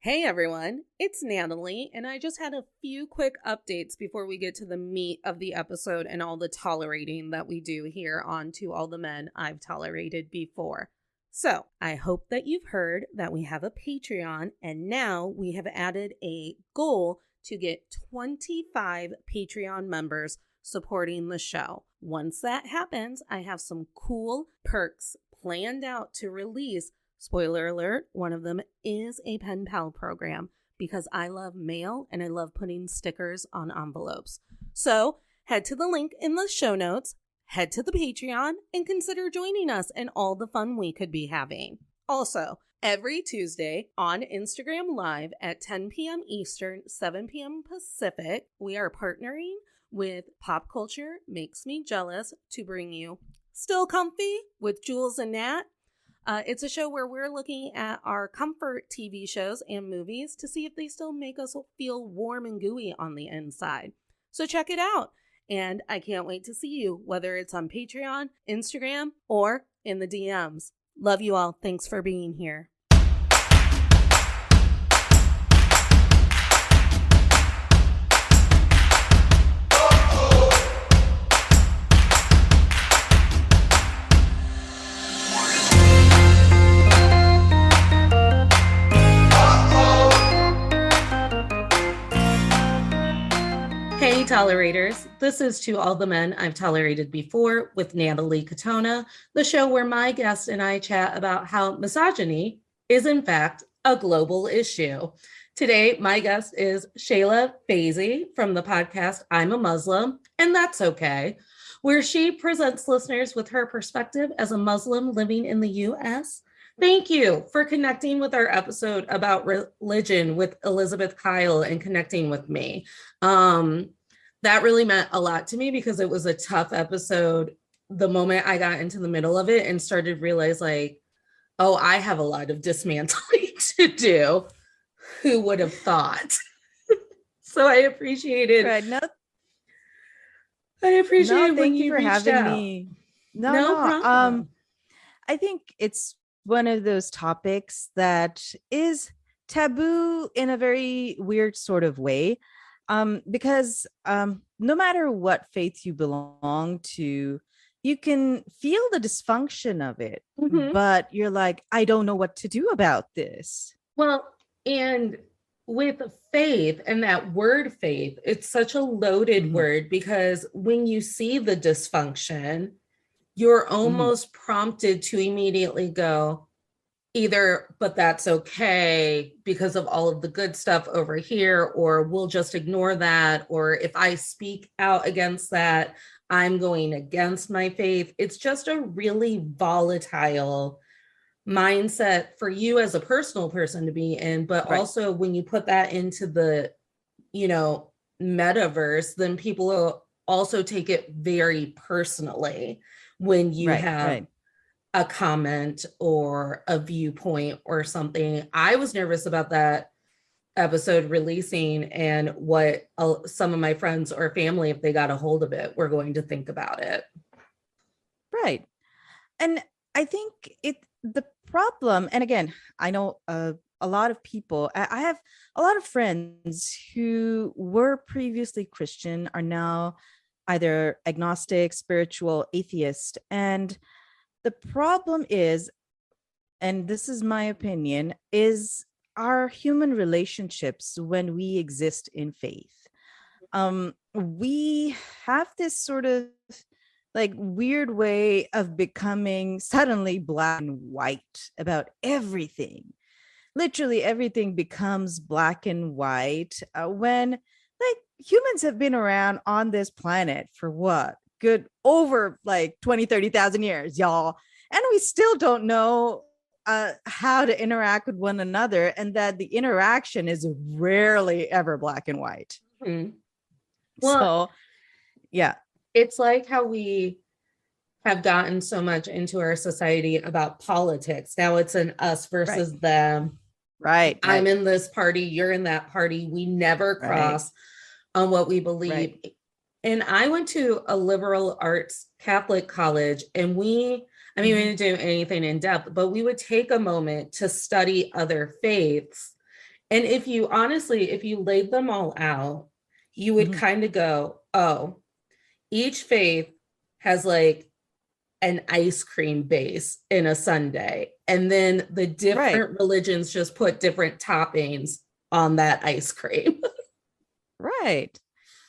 Hey everyone, it's Natalie, and I just had a few quick updates before we get to the meat of the episode and all the tolerating that we do here on To All the Men I've Tolerated Before. So, I hope that you've heard that we have a Patreon, and now we have added a goal to get 25 Patreon members supporting the show. Once that happens, I have some cool perks planned out to release. Spoiler alert, one of them is a pen pal program because I love mail and I love putting stickers on envelopes. So head to the link in the show notes, head to the Patreon, and consider joining us and all the fun we could be having. Also, every Tuesday on Instagram Live at 10 p.m. Eastern, 7 p.m. Pacific, we are partnering with Pop Culture Makes Me Jealous to bring you Still Comfy with Jules and Nat. It's a show where we're looking at our comfort TV shows and movies to see if they still make us feel warm and gooey on the inside. So check it out. And I can't wait to see you, whether it's on Patreon, Instagram, or in the DMs. Love you all. Thanks for being here. Hey tolerators, this is To All the Men I've Tolerated Before with Natalie Katona, the show where my guest and I chat about how misogyny is in fact a global issue. Today, my guest is Shehla Faizi from the podcast I'm a Muslim, and That's Okay, where she presents listeners with her perspective as a Muslim living in the U.S. Thank you for connecting with our episode about religion with Elizabeth Kyle and connecting with me. That really meant a lot to me because it was a tough episode the moment I got into the middle of it and started to realize like, oh, I have a lot of dismantling to do. Who would have thought? So I appreciated. Right. I appreciate when thank you for having out. me. No problem. I think it's one of those topics that is taboo in a very weird sort of way. Because no matter what faith you belong to, you can feel the dysfunction of it, but you're like, I don't know what to do about this. Well, and with faith and that word faith, it's such a loaded word because when you see the dysfunction, you're almost prompted to immediately go, either, but that's okay because of all of the good stuff over here, or we'll just ignore that. Or if I speak out against that, I'm going against my faith. It's just a really volatile mindset for you as a personal person to be in. But also when you put that into the, metaverse, then people will also take it very personally when you have a comment or a viewpoint or something. I was nervous about that episode releasing and what some of my friends or family, if they got a hold of it, were going to think about it. Right. And I think the problem, and again, I know a lot of people, I have a lot of friends who were previously Christian, are now either agnostic, spiritual, atheist, and the problem is, and this is my opinion, is our human relationships when we exist in faith. We have this sort of like weird way of becoming suddenly black and white about everything. Literally everything becomes black and white when like humans have been around on this planet for what? Good over like 20, 30,000 years, y'all. And we still don't know how to interact with one another, and that the interaction is rarely ever black and white. Well, so, yeah. It's like how we have gotten so much into our society about politics. Now it's an us versus them. Right. I'm in this party, you're in that party. We never cross on what we believe. And I went to a liberal arts Catholic college, and we didn't do anything in depth, but we would take a moment to study other faiths And if you honestly, if you laid them all out, you would Mhm. kind of go, oh, each faith has like an ice cream base in a sundae. And then the Right. different religions just put different toppings on that ice cream. Right.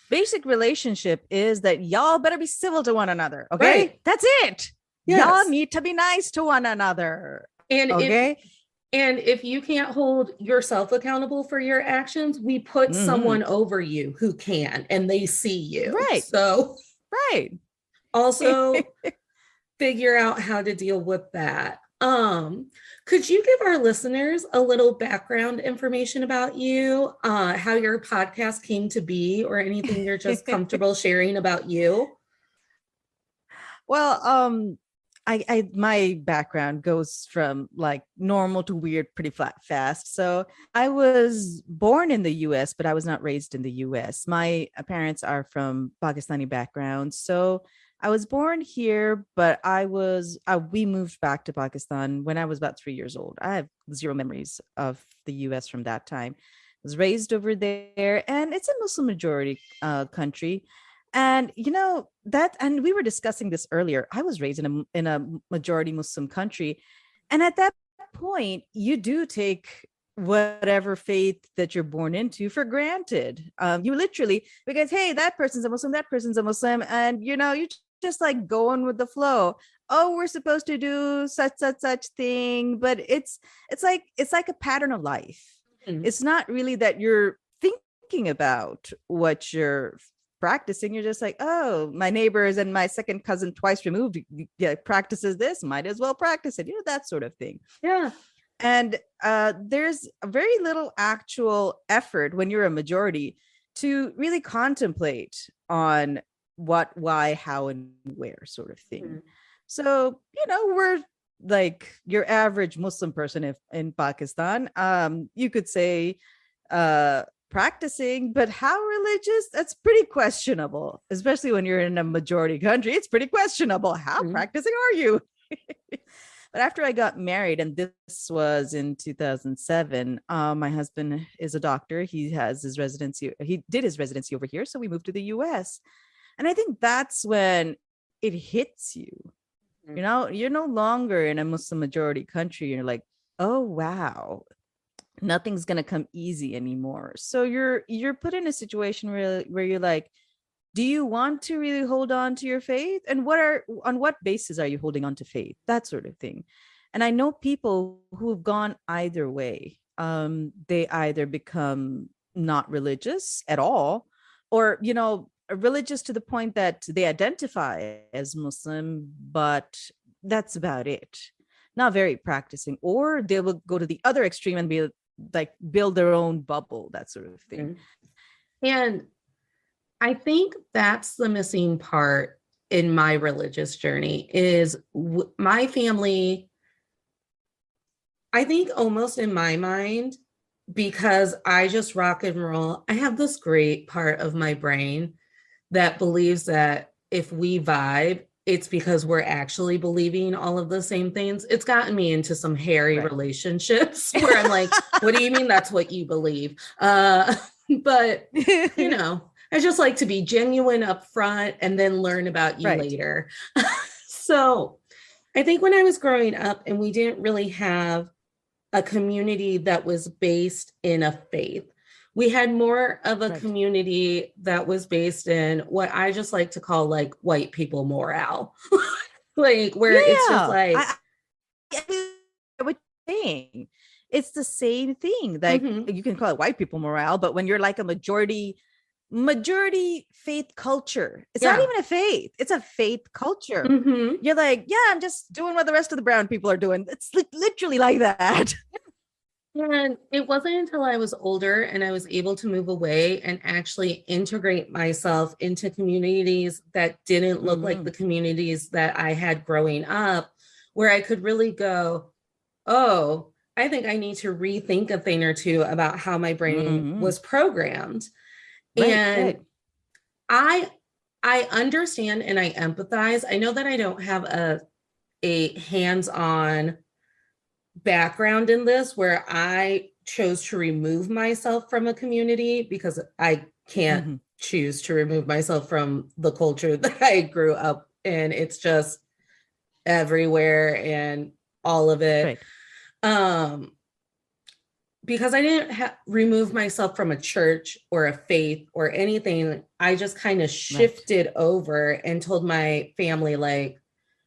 Basic relationship is that y'all better be civil to one another. Okay. Right. That's it. Y'all Yes. need to be nice to one another. And if Okay. and if you can't hold yourself accountable for your actions, we put Mm-hmm. someone over you who can and they see you. Right. So Right. also figure out how to deal with that. Could you give our listeners a little background information about you, how your podcast came to be, or anything you're just comfortable sharing about you? Well, I my background goes from like normal to weird pretty fast. So I was born in the US, but I was not raised in the US. My parents are from Pakistani background. So I was born here, but we moved back to Pakistan when I was about 3 years old. I have zero memories of the US from that time. I was raised over there, and it's a Muslim majority country. And that, and we were discussing this earlier. I was raised in a majority Muslim country, and at that point, you do take whatever faith that you're born into for granted. You literally, because hey, that person's a Muslim, that person's a Muslim, and you just like going with the flow. Oh, we're supposed to do such thing, but it's like a pattern of life. Mhm. It's not really that you're thinking about what you're practicing. You're just like, oh, my neighbors and my second cousin twice removed, yeah, practices this, might as well practice it, that sort of thing. Yeah. And there's very little actual effort when you're a majority to really contemplate on what, why, how, and where sort of thing. Mhm. So we're like your average Muslim person in Pakistan. You could say practicing, but how religious? That's pretty questionable, especially when you're in a majority country. It's pretty questionable. How Mhm. practicing are you? But after I got married, and this was in 2007, my husband is a doctor. He has his residency. He did his residency over here. So we moved to the US. And I think that's when it hits you. Mhm. You're no longer in a Muslim majority country. You're like, oh, wow, nothing's going to come easy anymore. So you're put in a situation where you're like, do you want to really hold on to your faith, and on what basis are you holding on to faith, that sort of thing. And I know people who've gone either way. They either become not religious at all, or religious to the point that they identify as Muslim, but that's about it, not very practicing, or they will go to the other extreme and be like build their own bubble, that sort of thing. Mhm. And I think that's the missing part in my religious journey is my family. I think almost in my mind, because I just rock and roll, I have this great part of my brain that believes that if we vibe, it's because we're actually believing all of the same things. It's gotten me into some hairy Right. relationships where I'm like, what do you mean that's what you believe? But, I just like to be genuine up front and then learn about you Right. later. So I think when I was growing up and we didn't really have a community that was based in a faith. We had more of a Right. community that was based in what I just like to call like white people morale. Like where it's just Yeah. like, I what you're saying. It's the same thing. Like mm-hmm, you can call it white people morale, but when you're like a majority faith culture, it's not yeah, even a faith. It's a faith culture. mm-hmm. You're like, yeah, I'm just doing what the rest of the brown people are doing. It's literally like that. And it wasn't until I was older and I was able to move away and actually integrate myself into communities that didn't look like Mm-hmm. the communities that I had growing up, where I could really go, oh, I think I need to rethink a thing or two about how my brain Mm-hmm. was programmed. Right. Right. And I I understand and I empathize. I know that I don't have a hands-on background in this where I chose to remove myself from a community because I can't Mhm. choose to remove myself from the culture that I grew up in. It's just everywhere and all of it. Right. Um, because I didn't remove myself from a church or a faith or anything, I just kind of Right. shifted over and told my family, like,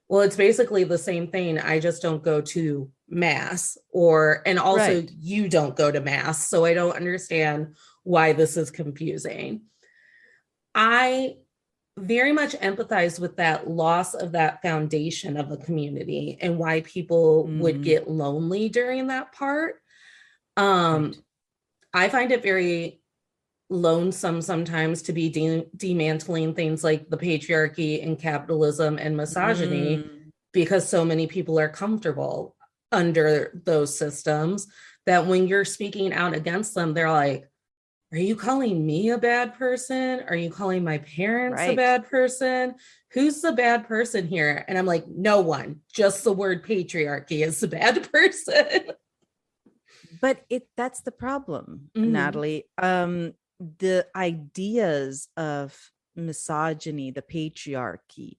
well, it's basically the same thing. I just don't go to mass, and also Right. you don't go to mass. So I don't understand why this is confusing. I very much empathize with that loss of that foundation of a community and why people would Mhm. get lonely during that part. Um, Right. I find it very lonesome sometimes to be demantling things like the patriarchy and capitalism and misogyny Mm. because so many people are comfortable under those systems that when you're speaking out against them, they're like, are you calling me a bad person? Are you calling my parents a Right. bad person? Who's the bad person here? And I'm like, no one, just the word patriarchy is the bad person. But that's the problem, Mm-hmm. Natalie. The ideas of misogyny, the patriarchy,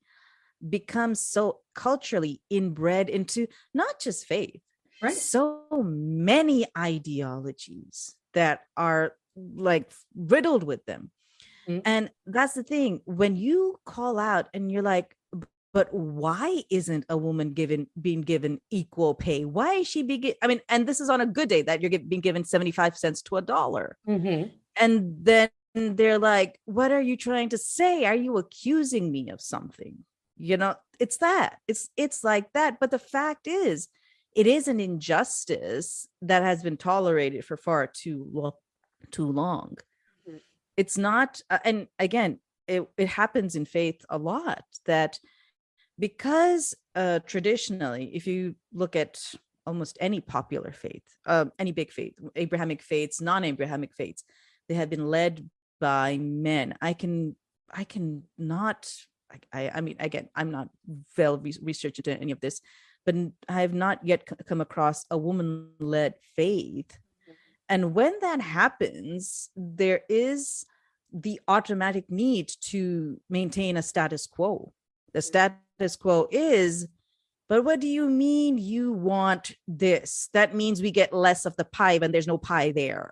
become so culturally inbred into not just faith, Right. so many ideologies that are like riddled with them. Mm-hmm. And that's the thing. When you call out and you're like, but why isn't a woman being given equal pay? Why is she being, I mean, and this is on a good day that you're being given 75 cents to a dollar. Mm-hmm. And then they're like, what are you trying to say? Are you accusing me of something? You know, it's that. It's like that. But the fact is, it is an injustice that has been tolerated for far too long. It's not, and again, it happens in faith a lot that because traditionally, if you look at almost any popular faith, any big faith, Abrahamic faiths, non-Abrahamic faiths, they have been led by men. I can not. I mean, again, I'm not well researched into any of this, but I have not yet come across a woman-led faith. And when that happens, there is the automatic need to maintain a status quo. The status quo is, but what do you mean you want this? That means we get less of the pie when there's no pie there.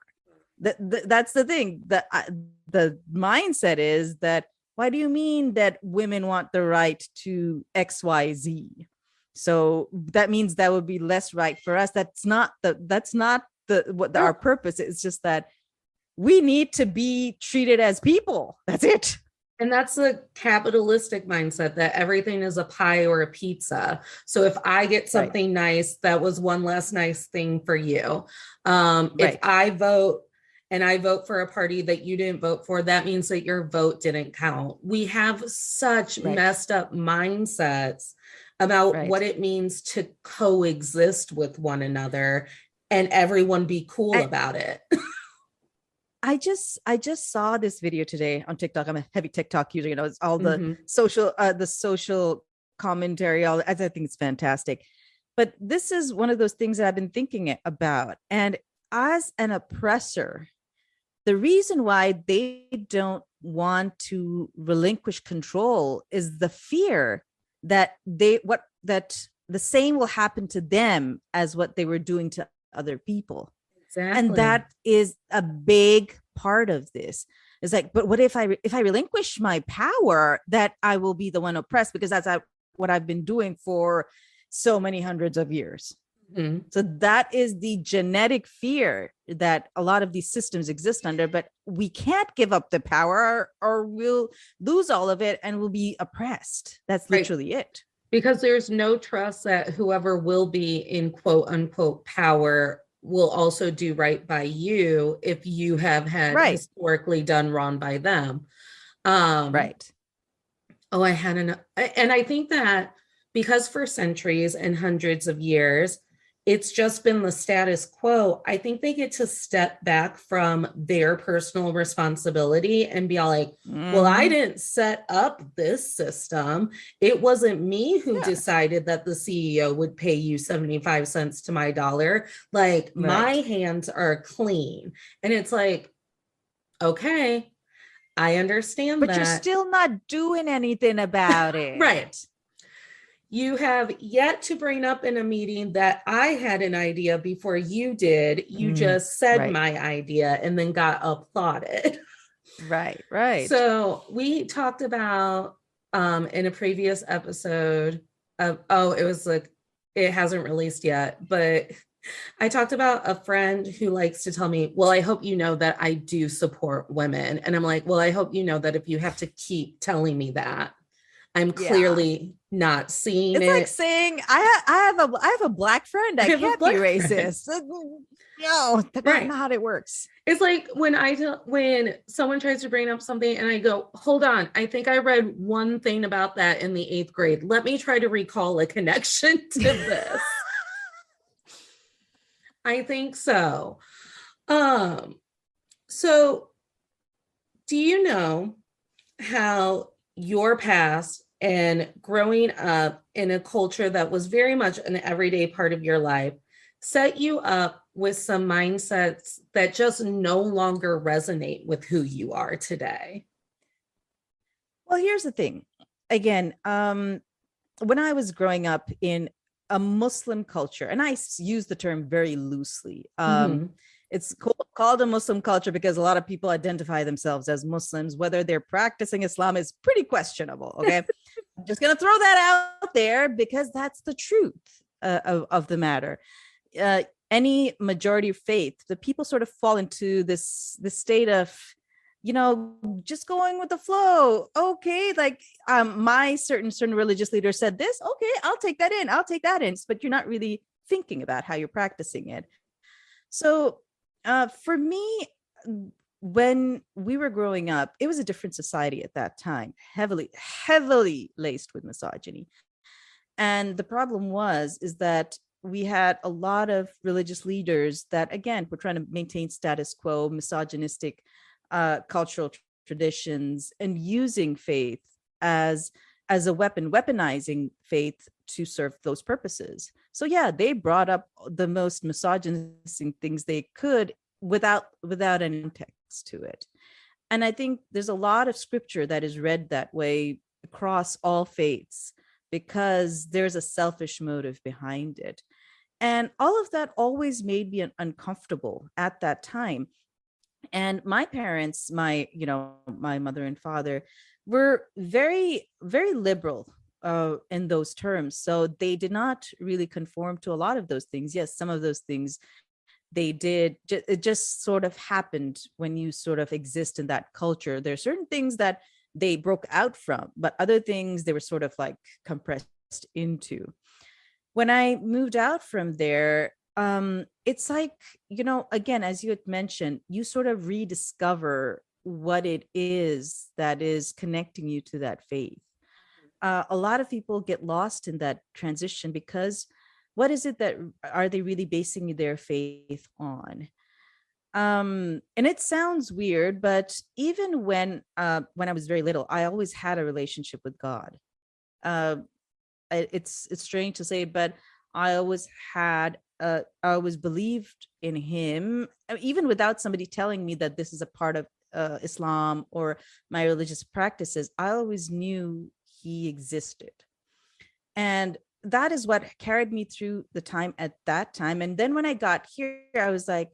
That's the thing. The mindset is that, why do you mean that women want the right to XYZ? So that means that would be less right for us. That's not our purpose. It's just that we need to be treated as people. That's it. And that's a capitalistic mindset that everything is a pie or a pizza. So if I get Right. something nice, that was one less nice thing for you. If Right. I vote and I vote for a party that you didn't vote for, that means that your vote didn't count. We have such Right. messed up mindsets about what Right. it means to coexist with one another and everyone be cool I, about it. I just saw this video today on TikTok. I'm a heavy TikTok user. You know, it's all Mm-hmm. the social commentary. I think it's fantastic. But this is one of those things that I've been thinking about. And as an oppressor, the reason why they don't want to relinquish control is the fear that the same will happen to them as what they were doing to other people. And Exactly. that is a big part of this. It's like, but what if I relinquish my power, that I will be the one oppressed, because what I've been doing for so many hundreds of years. Mm-hmm. So that is the genetic fear that a lot of these systems exist under, but we can't give up the power, or we'll lose all of it and we'll be oppressed. That's Right. literally it. Because there's no trust that whoever will be in quote unquote power will also do right by you if you have had Right. historically done wrong by them. Um, Right. oh, I had and I think that because for centuries and hundreds of years, it's just been the status quo. I think they get to step back from their personal responsibility and be all like, well, I Mm-hmm. didn't set up this system. It wasn't me who Yeah. decided that the CEO would pay you 75 cents to my dollar. Like, my Right. hands are clean. And it's like, okay, I understand But you're that. still not doing anything about Right. it. You have yet to bring up in a meeting that I had an idea before you did. You just said Right. my idea and then got applauded. Right. Right. So we talked about in a previous episode of, oh, it was like, it hasn't released yet, but I talked about a friend who likes to tell me, well, I hope you know that I do support women. And I'm like, well, I hope you know that if you have to keep telling me that, I'm Yeah. clearly not seeing It's like it. saying I have a black friend. I I have a can't be black friend. racist. No, that's Right. not how it works. It's like when when someone tries to bring up something and I go, hold on, I think I read one thing about that in the 8th grade. Let me try to recall a connection to this. I think so. Um, so do you know how your past and growing up in a culture that was very much an everyday part of your life set you up with some mindsets that just no longer resonate with who you are today? Well, here's the thing. Again, when I was growing up in a Muslim culture, and I use the term very loosely, Mm-hmm. it's called a Muslim culture because a lot of people identify themselves as Muslims. Whether they're practicing Islam is pretty questionable. Okay. I'm just going to throw that out there because that's the truth of the matter. Any majority of faith, the people sort of fall into this state of, just going with the flow. Okay, like my certain religious leader said this. Okay, I'll take that in. I'll take that in. But you're not really thinking about how you're practicing it. So for me, when we were growing up, it was a different society at that time, heavily laced with misogyny. And the problem is that we had a lot of religious leaders that, again, were trying to maintain status quo, misogynistic cultural traditions, and using faith as a weapon, weaponizing faith to serve those purposes. So yeah, they brought up the most misogynistic things they could without any context to it. And I think there's a lot of scripture that is read that way across all faiths because there's a selfish motive behind it. And all of that always made me uncomfortable at that time. And my parents, my mother and father, were very, very liberal in those terms. So they did not really conform to a lot of those things. Yes, some of those things they did. It just sort of happened when you sort of exist in that culture. There are certain things that they broke out from, but other things they were sort of like compressed into. When I moved out from there, it's like, again, as you had mentioned, you sort of rediscover what it is that is connecting you to that faith. A lot of people get lost in that transition because what is it that are they really basing their faith on? And it sounds weird, but even when I was very little, I always had a relationship with God. uh it's strange to say, but I always had I always believed in him, even without somebody telling me that this is a part of Islam or my religious practices. I always knew he existed, and that is what carried me through the time at that time. And then when I got here, I was like,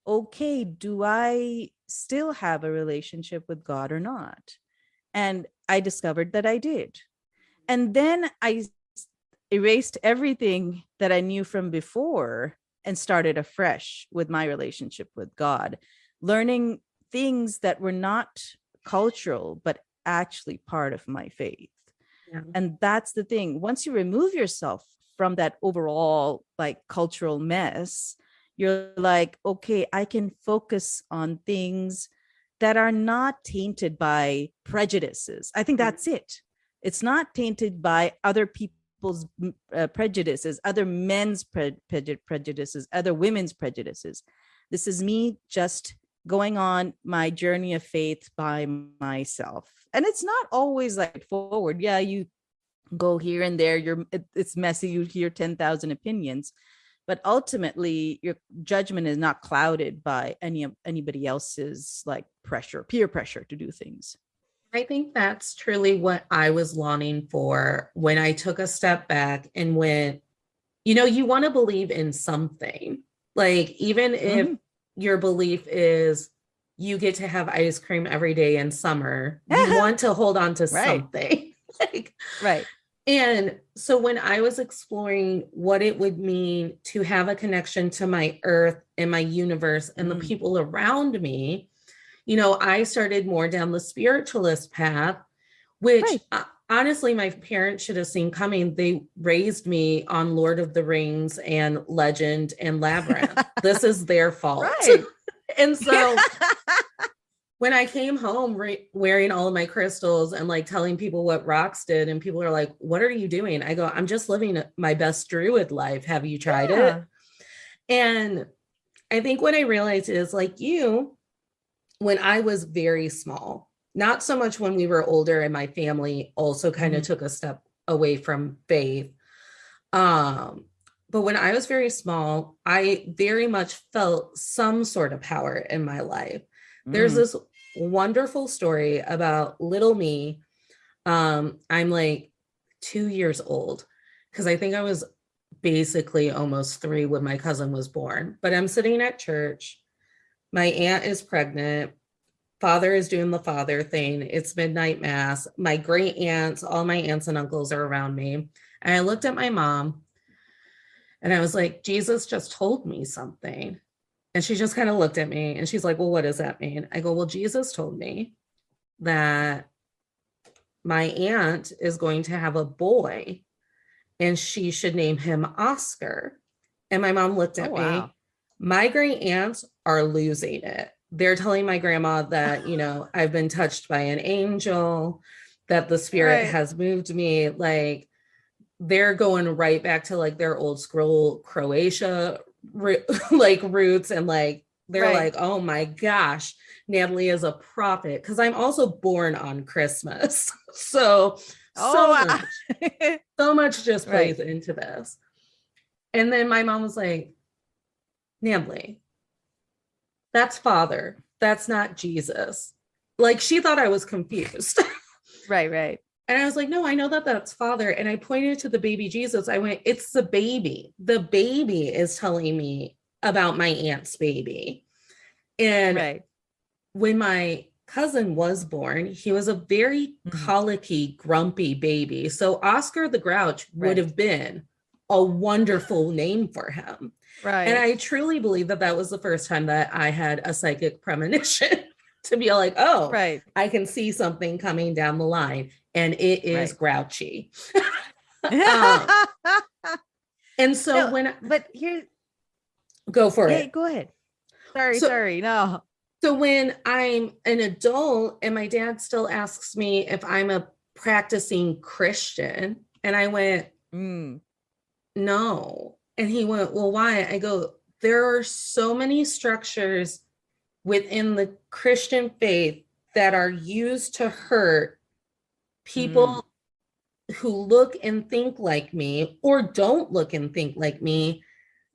okay, do I still have a relationship with God or not? And I discovered that I did. And then I erased everything that I knew from before and started afresh with my relationship with God, learning things that were not cultural, but actually part of my faith. Yeah. And that's the thing. Once you remove yourself from that overall like cultural mess, you're like, okay, I can focus on things that are not tainted by prejudices. I think that's it. It's not tainted by other people's people's prejudices, other men's prejudices, other women's prejudices. This is me just going on my journey of faith by myself. And it's not always like forward. Yeah, you go here and there, it's messy, you hear 10,000 opinions, but ultimately your judgment is not clouded by anybody else's like peer pressure to do things. I think that's truly what I was longing for when I took a step back and went, you want to believe in something. Like, even if your belief is you get to have ice cream every day in summer, you want to hold on to something. Like, right. And so when I was exploring what it would mean to have a connection to my earth and my universe and the people around me, I started more down the spiritualist path, which honestly, my parents should have seen coming. They raised me on Lord of the Rings and Legend and Labyrinth. This is their fault. Right. And so when I came home wearing all of my crystals and like telling people what rocks did, and people are like, what are you doing? I go, I'm just living my best druid life. Have you tried it? And I think what I realized is, like you, when I was very small, not so much when we were older and my family also kind of took a step away from faith. But when I was very small, I very much felt some sort of power in my life. There's this wonderful story about little me. I'm like 2 years old, because I think I was basically almost 3 when my cousin was born. But I'm sitting at church. My aunt is pregnant. Father is doing the father thing. It's midnight mass. My great aunts, all my aunts and uncles are around me. And I looked at my mom and I was like, Jesus just told me something. And she just kind of looked at me and she's like, well, what does that mean? I go, well, Jesus told me that my aunt is going to have a boy and she should name him Oscar. And my mom looked at me. My great aunts are losing it. They're telling my grandma that, I've been touched by an angel, that the spirit has moved me. Like, they're going right back to like their old school Croatia like roots, and like they're like, oh my gosh, Natalie is a prophet, because I'm also born on Christmas. So much just plays into this. And then my mom was like, Natalie, that's Father, that's not Jesus. Like, she thought I was confused. Right. And I was like, no, I know that that's Father. And I pointed to the baby Jesus. I went, it's the baby. The baby is telling me about my aunt's baby. And when my cousin was born, he was a very colicky, grumpy baby. So Oscar the Grouch would have been a wonderful name for him. And I truly believe that that was the first time that I had a psychic premonition to be like, oh, I can see something coming down the line. And it is grouchy. And so go for it. Go ahead. Sorry. No. So when I'm an adult and my dad still asks me if I'm a practicing Christian, and I went, no. And he went, well, why? I go, there are so many structures within the Christian faith that are used to hurt people who look and think like me, or don't look and think like me,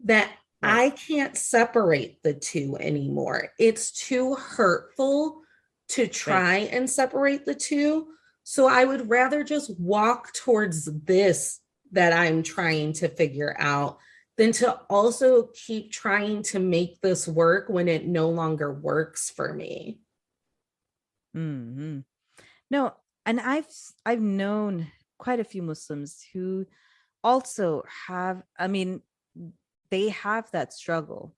that I can't separate the two anymore. It's too hurtful to try and separate the two. So I would rather just walk towards this that I'm trying to figure out than to also keep trying to make this work when it no longer works for me. No, and I've known quite a few Muslims who also have, they have that struggle.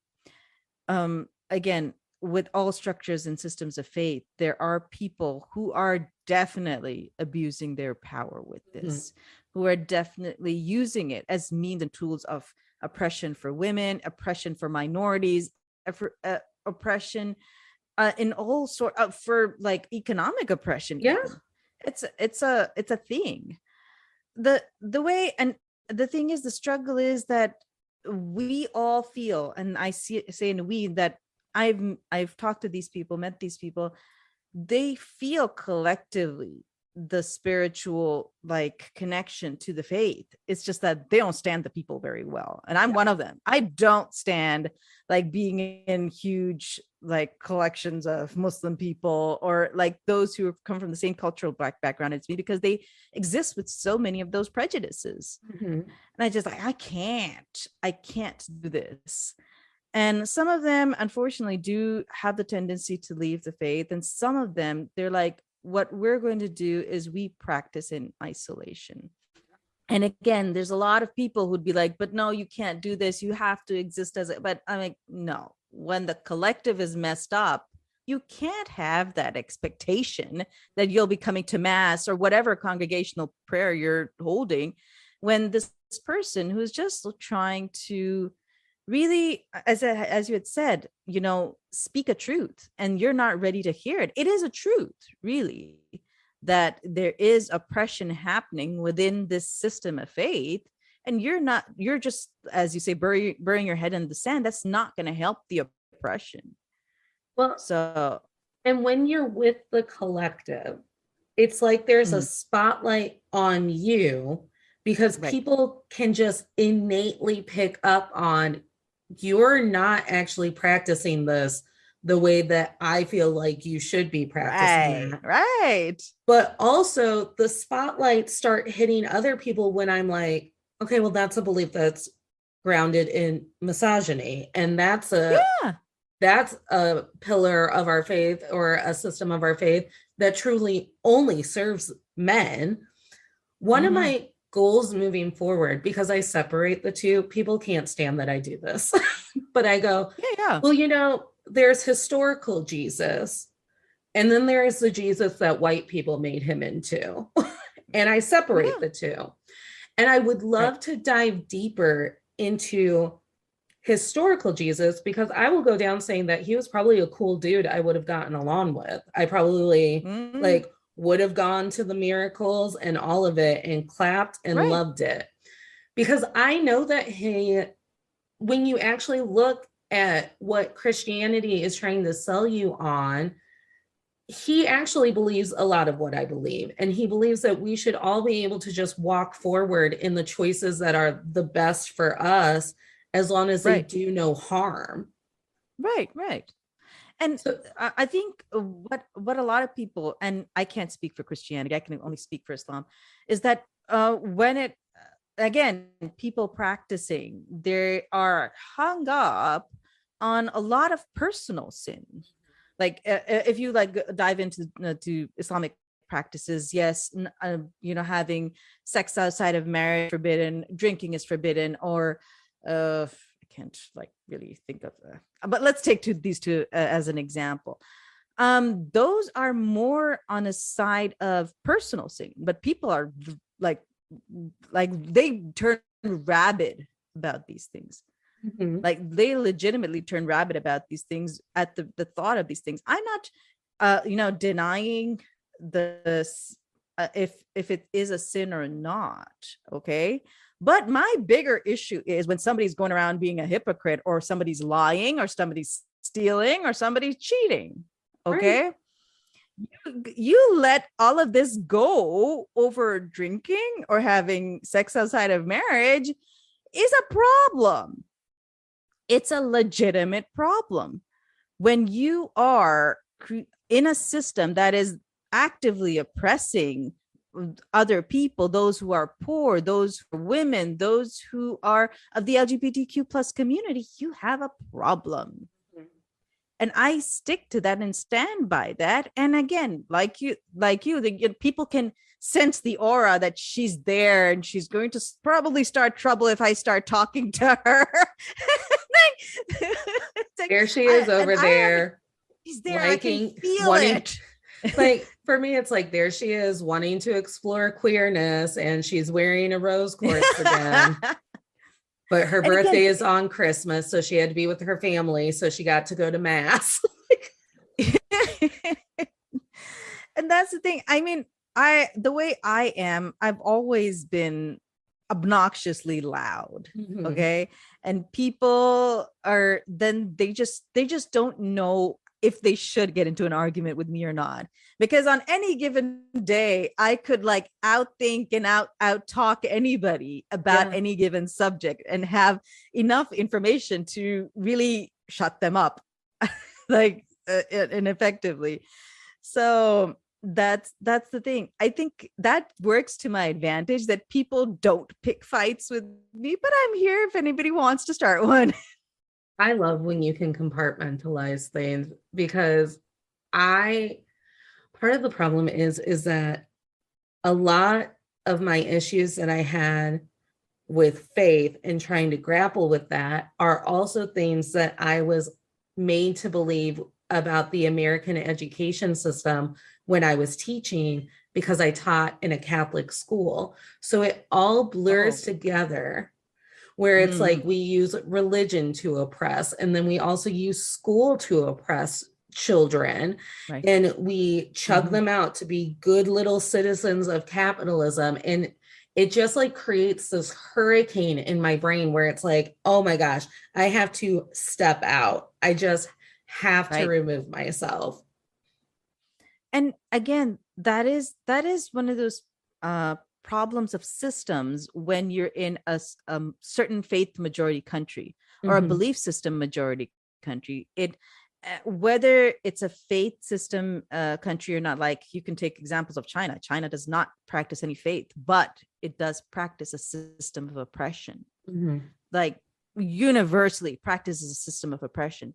Again, with all structures and systems of faith, there are people who are definitely abusing their power with this, who are definitely using it as means and tools of oppression for women, oppression for minorities, oppression in all sort of, for like economic oppression. Yeah. It's a thing. the way, and the thing is, the struggle is that we all feel, and say in we, that I've talked to these people, met these people, they feel collectively the spiritual like connection to the faith. It's just that they don't stand the people very well, and I'm one of them. I don't stand like being in huge like collections of Muslim people, or like those who come from the same cultural background as me, because they exist with so many of those prejudices. Mm-hmm. And I just like, I can't do this. And some of them unfortunately do have the tendency to leave the faith, and some of them, they're like, what we're going to do is we practice in isolation. And again, there's a lot of people who'd be like, but no, you can't do this, you have to exist as a, but I'm like, no, when the collective is messed up, you can't have that expectation that you'll be coming to mass or whatever congregational prayer you're holding, when this person who's just trying to really, as you had said, speak a truth, and you're not ready to hear it. It is a truth, really, that there is oppression happening within this system of faith, and you're just, as you say, burying your head in the sand. That's not going to help the oppression. Well, So, and when you're with the collective, it's like there's a spotlight on you, because right. people can just innately pick up on, you're not actually practicing this the way that I feel like you should be practicing that. Right. But also the spotlights start hitting other people when I'm like, okay, well, that's a belief that's grounded in misogyny. And that's a pillar of our faith, or a system of our faith that truly only serves men. One of my goals moving forward, because I separate the two, people can't stand that I do this, but I go, well, there's historical Jesus, and then there is the Jesus that white people made him into. And I separate the two. And I would love to dive deeper into historical Jesus, because I will go down saying that he was probably a cool dude I would have gotten along with. I probably would have gone to the miracles and all of it and clapped and loved it. Because I know that when you actually look at what Christianity is trying to sell you on, he actually believes a lot of what I believe. And he believes that we should all be able to just walk forward in the choices that are the best for us, as long as they do no harm. Right. And so, I think what a lot of people, and I can't speak for Christianity, I can only speak for Islam, is that when people practicing, they are hung up on a lot of personal sin. Like if you like dive into to Islamic practices, yes, having sex outside of marriage forbidden, drinking is forbidden, or I can't like really think of but let's take these two as an example. Those are more on a side of personal sin, but people are like they turn rabid about these things. Like they legitimately turn rabid about these things at the thought of these things. I'm not denying this if it is a sin or not, okay? But my bigger issue is when somebody's going around being a hypocrite, or somebody's lying, or somebody's stealing, or somebody's cheating. Okay. You let all of this go over drinking or having sex outside of marriage is a problem. It's a legitimate problem. When you are in a system that is actively oppressing other people, those who are poor, those who are women, those who are of the LGBTQ plus community, you have a problem. And I stick to that and stand by that. And again, like you, people can sense the aura that she's there, and she's going to probably start trouble if I start talking to her. There she is over there. She's there. Liking, I can feel it. Like for me, it's like, there she is wanting to explore queerness, and she's wearing a rose quartz again. But her birthday is on Christmas, so she had to be with her family, so she got to go to mass. And that's the thing. I mean, the way I am, I've always been obnoxiously loud. Mhm. Okay. And people are then they just don't know if they should get into an argument with me or not. Because on any given day, I could like outthink and out talk anybody about Yeah. any given subject and have enough information to really shut them up like and effectively. So that's the thing. I think that works to my advantage, that people don't pick fights with me, but I'm here if anybody wants to start one. I love when you can compartmentalize things because I part of the problem is that a lot of my issues that I had with faith and trying to grapple with that are also things that I was made to believe about the American education system when I was teaching, because I taught in a Catholic school. So it all blurs Oh. together, where it's like Mm, we use religion to oppress, and then we also use school to oppress children, right. and we chug Mhm. them out to be good little citizens of capitalism. And it just like creates this hurricane in my brain where it's like, oh my gosh, I have to step out. I just have to Right. remove myself. And again, that is one of those uh problems of systems when you're in a certain faith majority country or a Mm-hmm. belief system majority country. It whether it's a faith system country or not, like you can take examples of China does not practice any faith, but it does practice a system of oppression, Mm-hmm. like universally practices a system of oppression.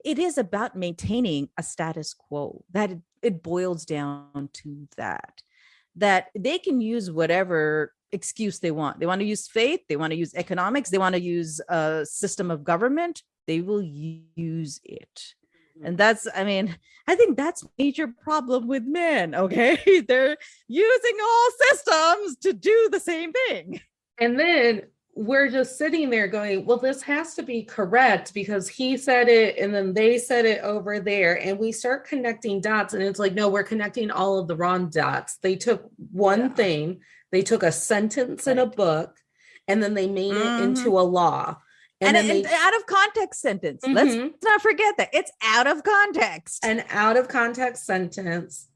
It is about maintaining a status quo. That it boils down to that they can use whatever excuse they want. They want to use faith, they want to use economics, they want to use a system of government, they will use it. And that's, I mean, I think that's a major problem with men. Okay. They're using all systems to do the same thing. And then we're just sitting there going, well, this has to be correct because he said it and then they said it over there. And we start connecting dots. And it's like, no, we're connecting all of the wrong dots. They took one Yeah. thing, they took a sentence in a Right. book, and then they made it Mm-hmm. into a law. And And then an they, out of context sentence. Let's mm-hmm, not forget that it's out of context. an out of context sentence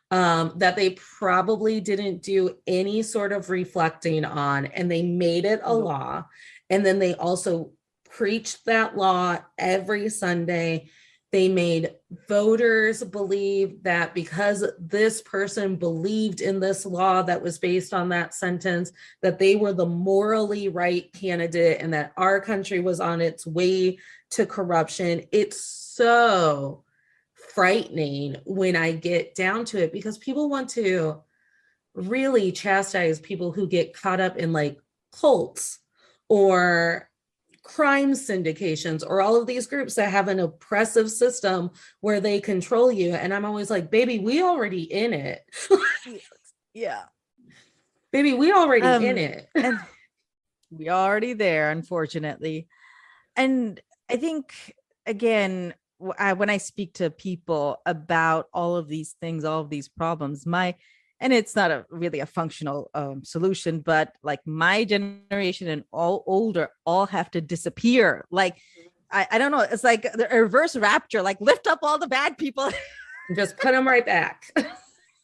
that they probably didn't do any sort of reflecting on, and they made it a Nope. law. And then they also preached that law every Sunday. They made voters believe that because this person believed in this law that was based on that sentence, that they were the morally right candidate and that our country was on its way to corruption. It's so frightening when I get down to it, because people want to really chastise people who get caught up in like cults or crime syndications or all of these groups that have an oppressive system where they control you. And I'm always like, baby, we already in it. Yeah. Baby, we already in it. And we already there, unfortunately. And I think again, when I speak to people about all of these things, all of these problems, and it's not a really a functional solution, but like my generation and all older all have to disappear. Like I don't know, it's like the reverse rapture, like lift up all the bad people. Just put them right back.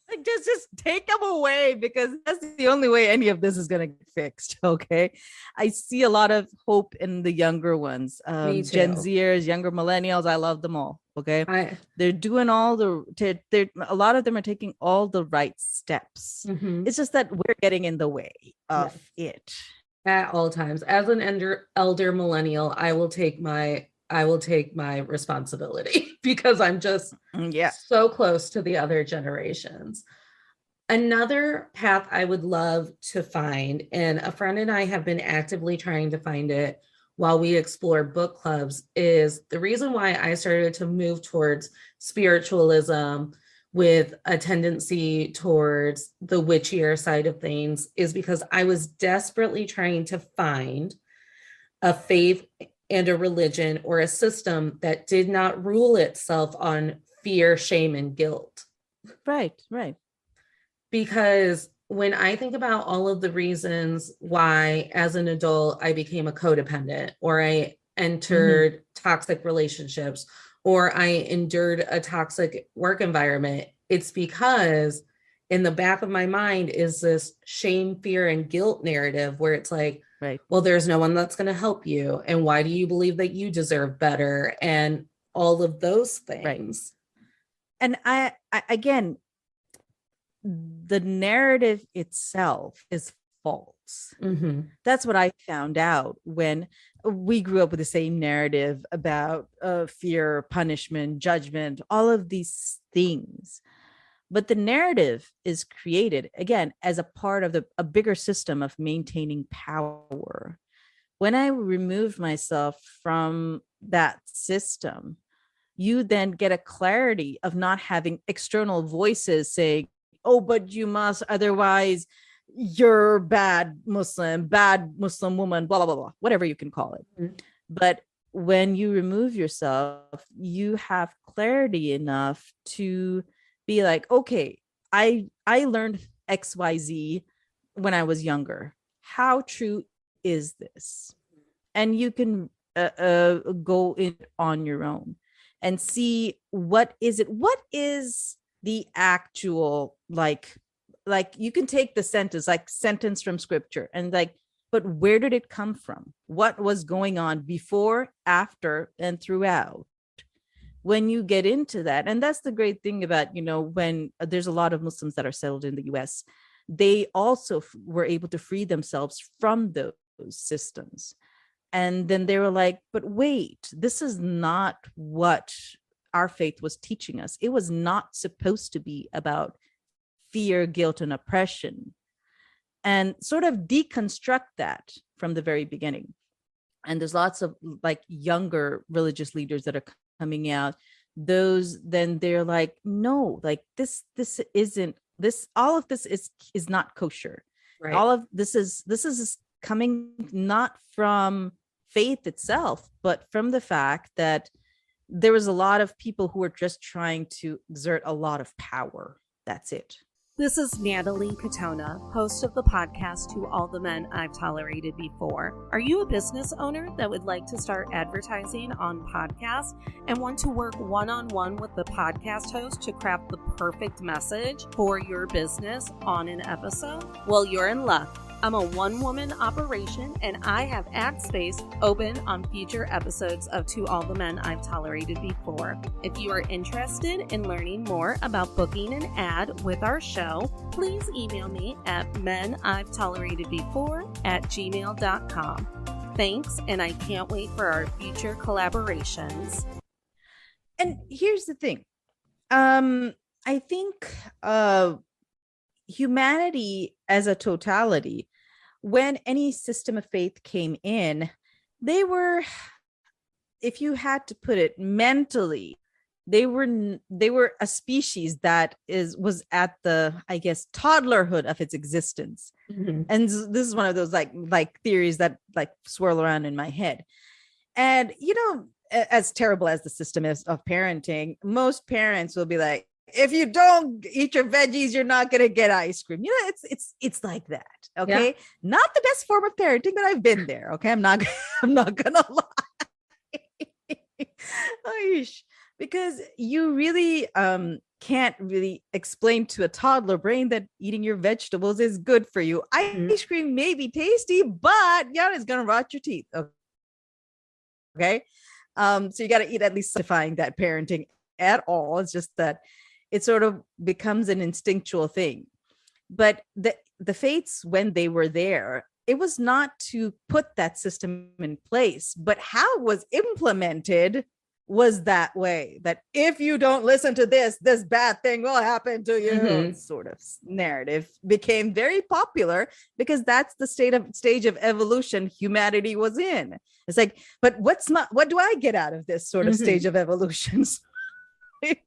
Like just take them away, because that's the only way any of this is going to get fixed. Okay. I see a lot of hope in the younger ones, Me Gen too. Zers, younger millennials. I love them all. Okay. I They're doing all they're a lot of them are taking all the right steps. mm-hmm. It's just that we're getting in the way of Yes. it. At all times. As an elder millennial, I will take my responsibility because I'm just Yeah. so close to the other generations. Another path I would love to find, and a friend and I have been actively trying to find it while we explore book clubs, is the reason why I started to move towards spiritualism with a tendency towards the witchier side of things is because I was desperately trying to find a faith and a religion or a system that did not rule itself on fear, shame, and guilt. Right. Right. because when I think about all of the reasons why, as an adult, I became a codependent, or I Mhm. entered toxic relationships, or I endured a toxic work environment, it's because in the back of my mind is this shame, fear, and guilt narrative where it's like, Right. well, there's no one that's going to help you. And why do you believe that you deserve better? And all of those Right. things. And I again, the narrative itself is false. Mm-hmm. That's what I found out when we grew up with the same narrative about fear, punishment, judgment, all of these things. But the narrative is created again as a part of a bigger system of maintaining power. When I removed myself from that system, you then get a clarity of not having external voices saying, oh, but you must, otherwise you're bad Muslim woman, blah, blah, blah, blah, whatever you can call it. Mm-hmm. But when you remove yourself, you have clarity enough to be like, okay, I learned XYZ when I was younger. How true is this? And you can go in on your own and see what is the actual like you can take the sentence from scripture and like, but where did it come from? What was going on before, after, and throughout? When you get into that, and that's the great thing about, when there's a lot of Muslims that are settled in the US, they also were able to free themselves from those systems. And then they were like, but wait, this is not what our faith was teaching us. It was not supposed to be about fear, guilt, and oppression. And sort of deconstruct that from the very beginning. And there's lots of like younger religious leaders that are coming out. Those, then they're like, no, like this isn't this, all of this is not kosher. Right. All of this is coming not from faith itself, but from the fact that there was a lot of people who were just trying to exert a lot of power. That's it. This is Natalie Katona, host of the podcast To All the Men I've Tolerated Before. Are you a business owner that would like to start advertising on podcasts and want to work one-on-one with the podcast host to craft the perfect message for your business on an episode? Well, you're in luck. I'm a one-woman operation, and I have ad space open on future episodes of To All the Men I've Tolerated Before. If you are interested in learning more about booking an ad with our show, please email me at menI'veToleratedBefore@gmail.com. Thanks, and I can't wait for our future collaborations. And here's the thing. I think humanity as a totality, when any system of faith came in, they were, if you had to put it mentally, they were a species that was at the, I guess, toddlerhood of its existence. Mm-hmm. And this is one of those like theories that like swirl around in my head. And as terrible as the system is of parenting, most parents will be like, if you don't eat your veggies, you're not going to get ice cream. It's like that. Okay. Yeah. Not the best form of parenting, but I've been there. Okay. I'm not going to lie. Because you really can't really explain to a toddler brain that eating your vegetables is good for you. Mm-hmm. Ice cream may be tasty, but it's going to rot your teeth. Okay. So you got to eat, at least simplifying that parenting at all. It's just that it sort of becomes an instinctual thing. But the fates, when they were there, it was not to put that system in place, but how it was implemented was that way, that if you don't listen to this bad thing will happen to you. Mm-hmm. Sort of narrative became very popular because that's the stage of evolution humanity was in. It's like, but what do I get out of this sort of stage of evolution?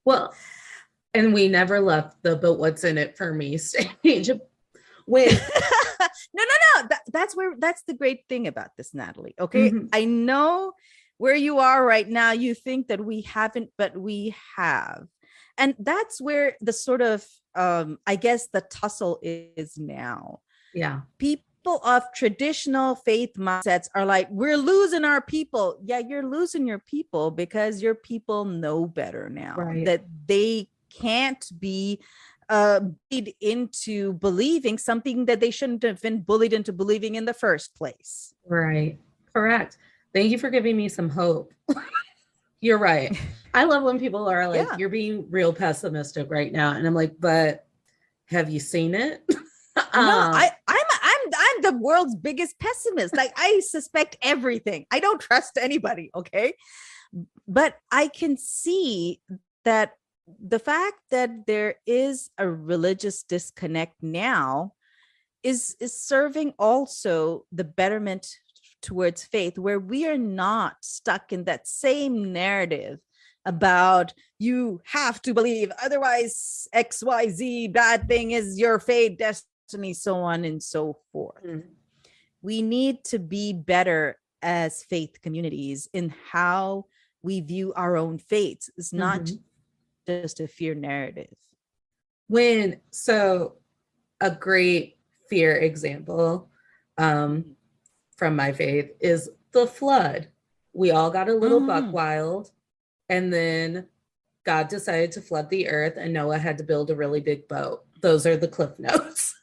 Well, and we never left the but what's in it for me stage. When no. That's the great thing about this, Natalie. Okay. Mm-hmm. I know where you are right now. You think that we haven't, but we have. And that's where the sort of I guess the tussle is now. Yeah. People of traditional faith mindsets are like, we're losing our people. Yeah, you're losing your people because your people know better now, Right. that they can't be bullied into believing something that they shouldn't have been bullied into believing in the first place. Right. Correct. Thank you for giving me some hope. You're right. I love when people are like, Yeah. you're being real pessimistic right now. And I'm like, but have you seen it? No, I'm the world's biggest pessimist. Like, I suspect everything. I don't trust anybody, okay? But I can see that the fact that there is a religious disconnect now is serving also the betterment towards faith, where we are not stuck in that same narrative about you have to believe, otherwise XYZ bad thing is your fate, destiny, so on and so forth. We need to be better as faith communities in how we view our own fates. It's not just a fear narrative. So a great fear example from my faith is the flood. We all got a little buck wild, and then God decided to flood the earth, and Noah had to build a really big boat. Those are the cliff notes.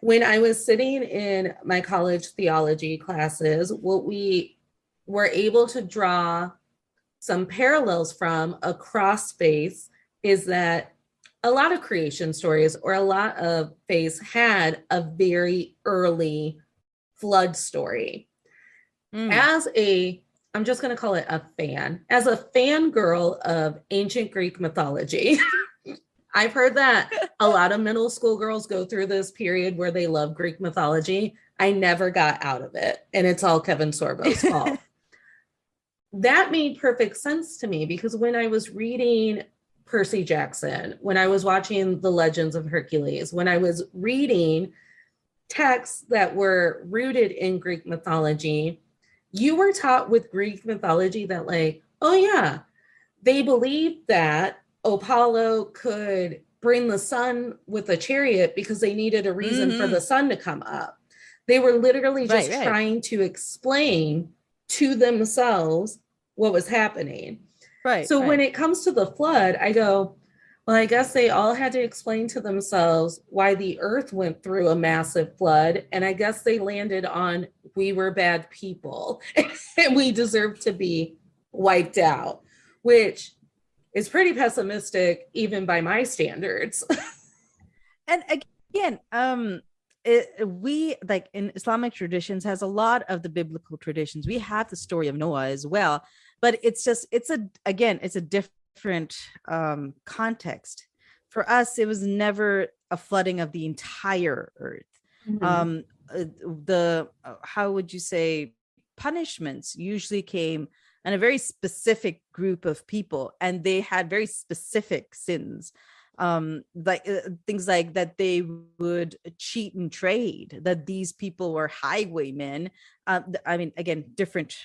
When I was sitting in my college theology classes, what we were able to draw some parallels from across faiths is that a lot of creation stories or a lot of faiths had a very early flood story. I'm just going to call it a fan, as a fangirl of ancient Greek mythology. I've heard that a lot of middle school girls go through this period where they love Greek mythology. I never got out of it, and it's all Kevin Sorbo's fault. That made perfect sense to me, because when I was reading Percy Jackson, when I was watching The Legends of Hercules, when I was reading texts that were rooted in Greek mythology, you were taught with Greek mythology that, like, oh yeah, they believed that Apollo could bring the sun with a chariot because they needed a reason for the sun to come up. They were literally just trying to explain to themselves what was happening. So when it comes to the flood, I go, well, I guess they all had to explain to themselves why the earth went through a massive flood. And I guess they landed on, we were bad people and we deserve to be wiped out, which is pretty pessimistic even by my standards. And again, we, like, in Islamic traditions, has a lot of the biblical traditions. We have the story of Noah as well, but it's a different context. For us, it was never a flooding of the entire earth. How would you say, punishments usually came on a very specific group of people, and they had very specific sins, things like that they would cheat and trade, that these people were highwaymen. I mean, again, different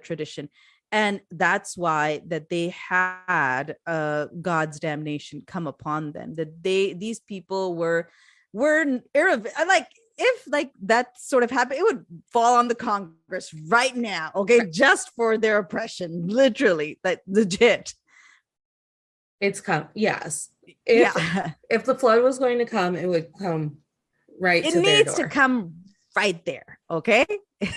tradition, and that's why that they had God's damnation come upon them, that these people were like, if like that sort of happened, it would fall on the Congress right now, okay, just for their oppression, literally, like, legit. It's come, yes. If the flood was going to come, it would come right to their door. It needs to come right there, okay?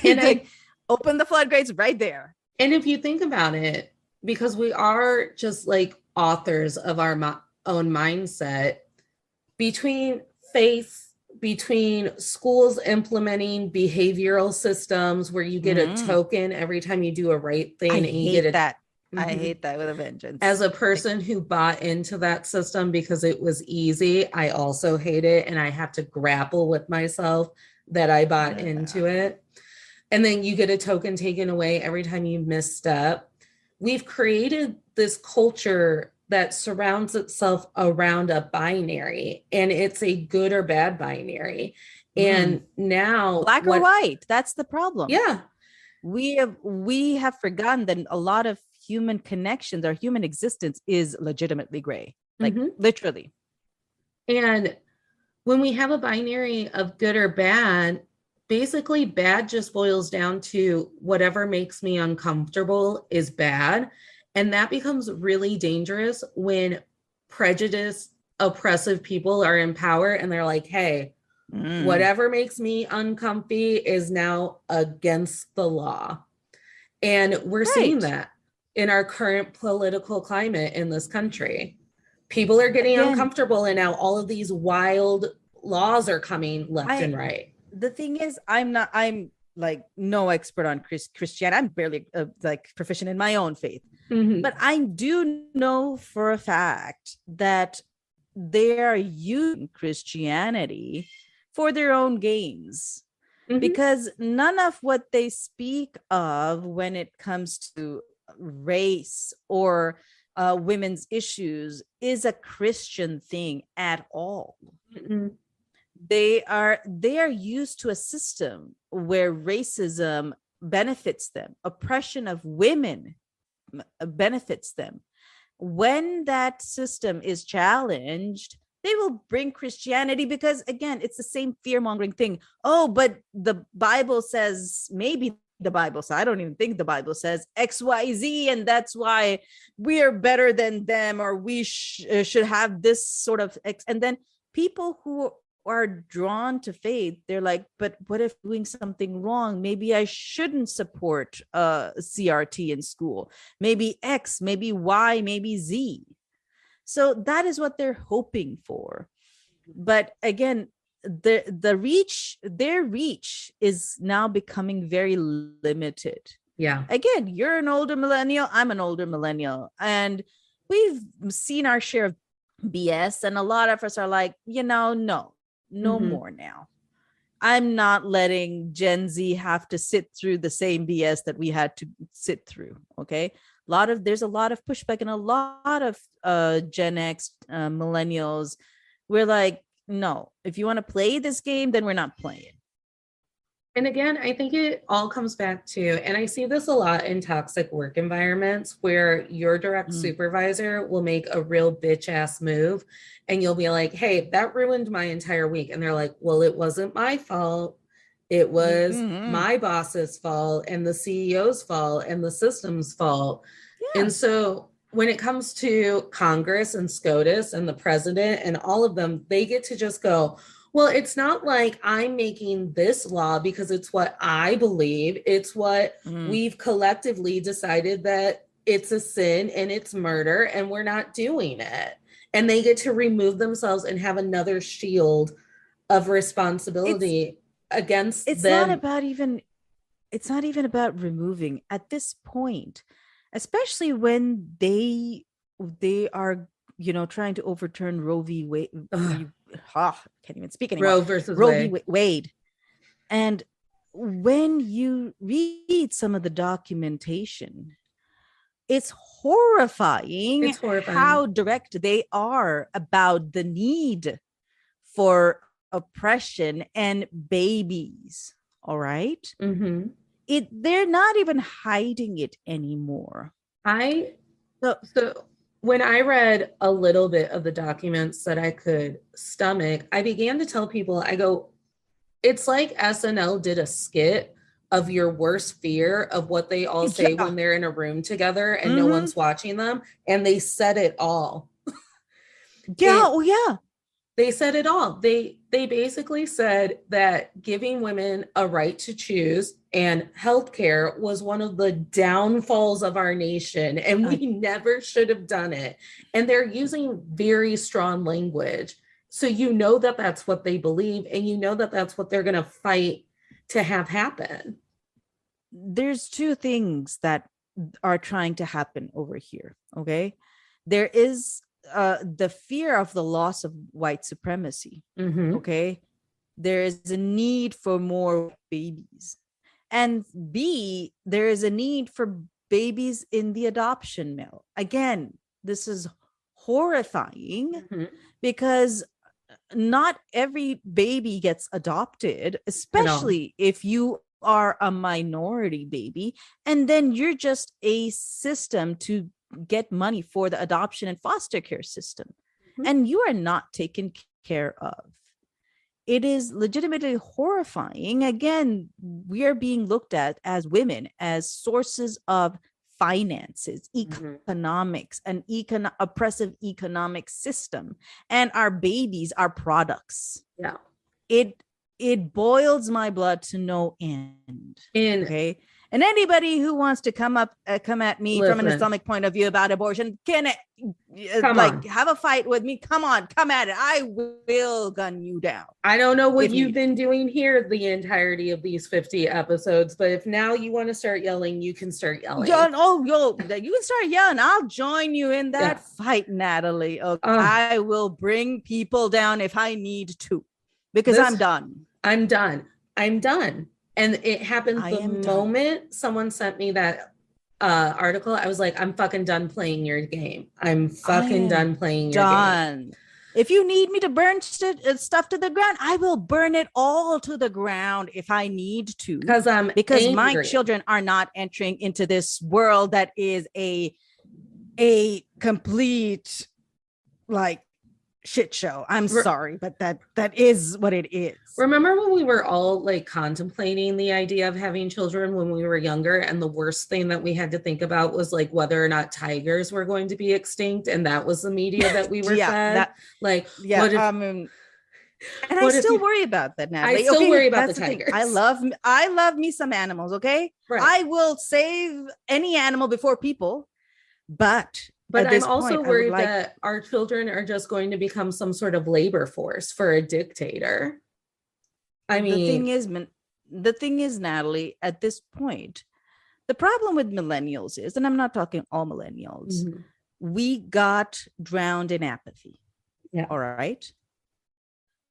And like, open the floodgates right there. And if you think about it, because we are just like authors of our own mindset, between faith, between schools implementing behavioral systems where you get a token every time you do a right thing, I hate that with a vengeance. As a person who bought into that system because it was easy, I also hate it, and I have to grapple with myself that I bought into it. And then you get a token taken away every time you misstep. We've created this culture that surrounds itself around a binary, and it's a good or bad binary. And now, black or white, that's the problem. Yeah. We have forgotten that a lot of human connections, our human existence is legitimately gray, like Mm-hmm. literally. And when we have a binary of good or bad, basically bad just boils down to whatever makes me uncomfortable is bad. And that becomes really dangerous when prejudice, oppressive people are in power and they're like, hey, whatever makes me uncomfy is now against the law. And we're seeing Right. that in our current political climate in this country. People are getting Again, uncomfortable, and now all of these wild laws are coming left and I right. the thing is, I'm like no expert on Christianity. I'm barely like proficient in my own faith, Mm-hmm. but I do know for a fact that they are using Christianity for their own gains, Mm-hmm. because none of what they speak of when it comes to race or women's issues is a Christian thing at all. Mm-hmm. They are used to a system where racism benefits them, oppression of women benefits them. When that system is challenged, they will bring Christianity, because again, it's the same fear-mongering thing. Oh, but the Bible says, maybe the Bible says, I don't even think the Bible says XYZ, and that's why we are better than them, or we should have this sort of and then people who are drawn to faith, they're like, but what if doing something wrong? Maybe I shouldn't support CRT in school. Maybe X, maybe Y, maybe Z. So that is what they're hoping for. But again, their reach is now becoming very limited. Yeah. Again, you're an older millennial, I'm an older millennial, and we've seen our share of BS, and a lot of us are like, no Mm-hmm. more now. I'm not letting Gen Z have to sit through the same BS that we had to sit through. Okay. There's a lot of pushback, and a lot of Gen X millennials. We're like, no, if you want to play this game, then we're not playing. And again, I think it all comes back to, and I see this a lot in toxic work environments where your direct supervisor will make a real bitch ass move and you'll be like, hey, that ruined my entire week. And they're like, well, it wasn't my fault. It was my boss's fault and the CEO's fault and the system's fault. Yeah. And so when it comes to Congress and SCOTUS and the president and all of them, they get to just go, well, it's not like I'm making this law because it's what I believe. It's what we've collectively decided that it's a sin and it's murder and we're not doing it. And they get to remove themselves and have another shield of responsibility against It's them. it's not even about removing at this point, especially when they are trying to overturn Roe v. Wade. Can't even speak anymore. Roe versus Roe Wade. v. Wade. And when you read some of the documentation, it's horrifying. How direct they are about the need for oppression and babies. All right. Mm-hmm. They're not even hiding it anymore. So when I read a little bit of the documents that I could stomach, I began to tell people, I go, it's like SNL did a skit of your worst fear of what they all say when they're in a room together and no one's watching them. And they said it all. Yeah. They said it all. They basically said that giving women a right to choose and healthcare was one of the downfalls of our nation, and we never should have done it. And they're using very strong language. So you know that that's what they believe, and you know that that's what they're going to fight to have happen. There's two things that are trying to happen over here. Okay. There is the fear of the loss of white supremacy. Okay. There is a need for more babies. And B, there is a need for babies in the adoption mill. Again, this is horrifying because not every baby gets adopted, especially if you are a minority, baby, and then you're just a system to get money for the adoption and foster care system, and you are not taken care of. It is legitimately horrifying. Again, we are being looked at as women as sources of finances, economics, an oppressive economic system, and our babies are products. Yeah. It boils my blood to no end. Okay. And anybody who wants to come at me from an Islamic point of view about abortion can have a fight with me. Come on, come at it. I will gun you down. I don't know what you've been doing here the entirety of these 50 episodes, but if now you want to start yelling, you can start yelling. You can start yelling. I'll join you in that fight, Natalie. Okay. I will bring people down if I need to, because I'm done. I'm done. And it happened the moment someone sent me that article. I was like, I'm fucking done playing your game. I'm fucking done playing your game. If you need me to burn stuff to the ground, I will burn it all to the ground if I need to. Because angry. My children are not entering into this world that is a complete shit show. I'm sorry, but that is what it is. Remember when we were all contemplating the idea of having children when we were younger, and the worst thing that we had to think about was whether or not tigers were going to be extinct, and that was the media that we were fed. And I still worry about that, Natalie. I still worry about the tigers. I love me some animals. Okay, right. I will save any animal before people, but I'm also worried that our children are just going to become some sort of labor force for a dictator. I mean, the thing is, Natalie, at this point, the problem with millennials is, and I'm not talking all millennials, we got drowned in apathy. Yeah. All right.